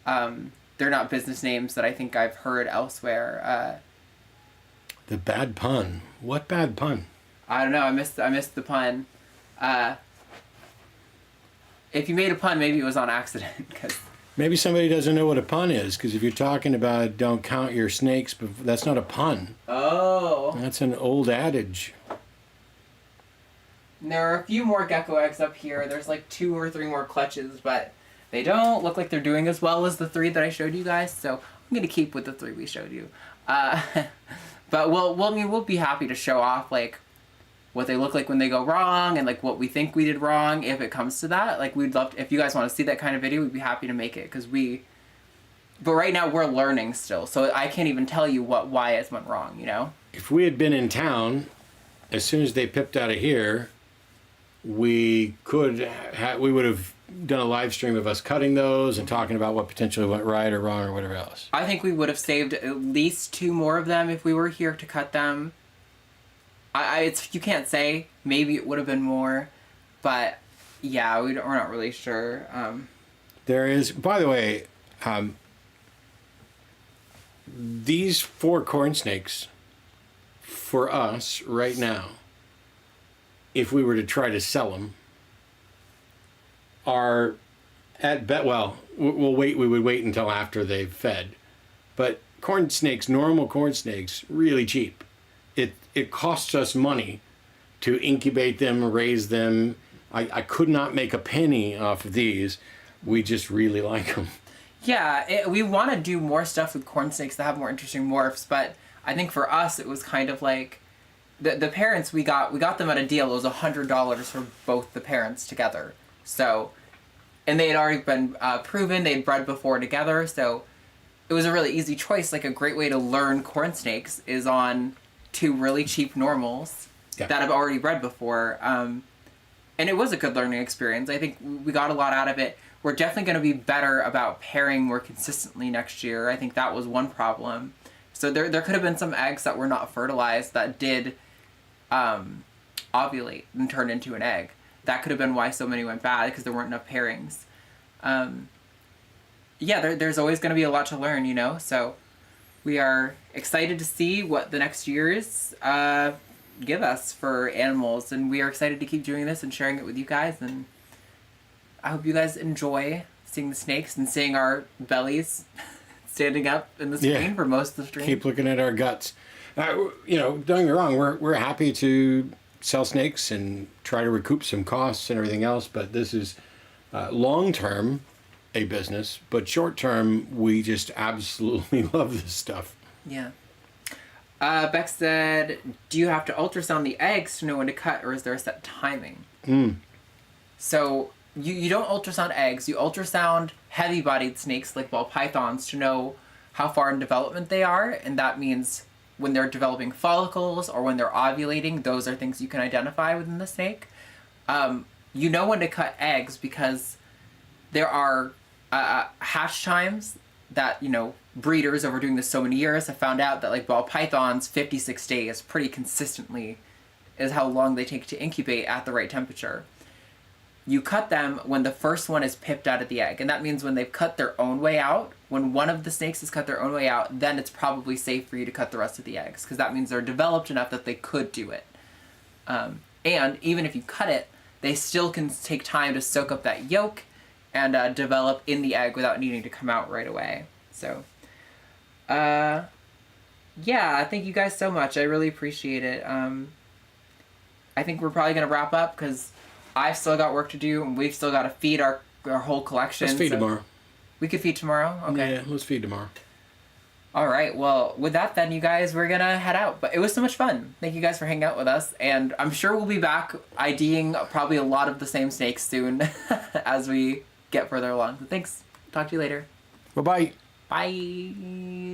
they're not business names that I think I've heard elsewhere. The bad pun. What bad pun? I don't know. I missed the pun. If you made a pun, maybe it was on accident. Cause Maybe somebody doesn't know what a pun is, because if you're talking about don't count your snakes, that's not a pun. Oh. That's an old adage. And there are a few more gecko eggs up here. There's like 2 or 3 more clutches, but they don't look like they're doing as well as the 3 that I showed you guys. So I'm gonna keep with the 3 we showed you. But we'll be happy to show off like what they look like when they go wrong and like what we think we did wrong if it comes to that. Like we'd love to, if you guys want to see that kind of video, we'd be happy to make it but right now we're learning still, so I can't even tell you why it went wrong, you know? If we had been in town, as soon as they pipped out of here, we would have done a live stream of us cutting those and talking about what potentially went right or wrong or whatever else. I think we would have saved at least 2 more of them if we were here to cut them. You can't say. Maybe it would have been more, but yeah, we're not really sure. There is, by the way, these 4 corn snakes for us right now, if we were to try to sell them, are we would wait until after they've fed. But corn snakes, normal corn snakes, really cheap. It costs us money to incubate them, raise them. I could not make a penny off of these. We just really like them. Yeah, we want to do more stuff with corn snakes that have more interesting morphs, but I think for us it was kind of like the parents we got them at a deal. It was $100 for both the parents together. So, and they had already been proven, they'd bred before together, so it was a really easy choice. Like a great way to learn corn snakes is on 2 really cheap normals that have already bred before. And it was a good learning experience. I think we got a lot out of it. We're definitely going to be better about pairing more consistently next year. I think that was one problem. So there could have been some eggs that were not fertilized that did ovulate and turn into an egg. That could have been why so many went bad, because there weren't enough pairings. There's always going to be a lot to learn, you know? So we are excited to see what the next years give us for animals, and we are excited to keep doing this and sharing it with you guys, and I hope you guys enjoy seeing the snakes and seeing our bellies standing up in the screen for most of the stream. Keep looking at our guts. Don't get me wrong, we're happy to sell snakes and try to recoup some costs and everything else, but this is long term a business, but short term we just absolutely love this stuff. Yeah. Beck said, do you have to ultrasound the eggs to know when to cut, or is there a set timing? So you don't ultrasound eggs, you ultrasound heavy-bodied snakes like ball pythons to know how far in development they are, and that means when they're developing follicles or when they're ovulating, those are things you can identify within the snake. You know when to cut eggs because there are hatch times that, breeders over doing this so many years have found out that like ball pythons, 56 days pretty consistently is how long they take to incubate at the right temperature. You cut them when the first one is pipped out of the egg, and that means when they've cut their own way out, when one of the snakes has cut their own way out, then it's probably safe for you to cut the rest of the eggs, because that means they're developed enough that they could do it. And even if you cut it, they still can take time to soak up that yolk and develop in the egg without needing to come out right away. So, thank you guys so much. I really appreciate it. I think we're probably going to wrap up because I've still got work to do, and we've still got to feed our whole collection. Let's feed tomorrow. We could feed tomorrow? Okay. Yeah, let's feed tomorrow. All right. Well, with that then, you guys, we're going to head out. But it was so much fun. Thank you guys for hanging out with us. And I'm sure we'll be back IDing probably a lot of the same snakes soon as we get further along. So thanks. Talk to you later. Bye-bye. Bye.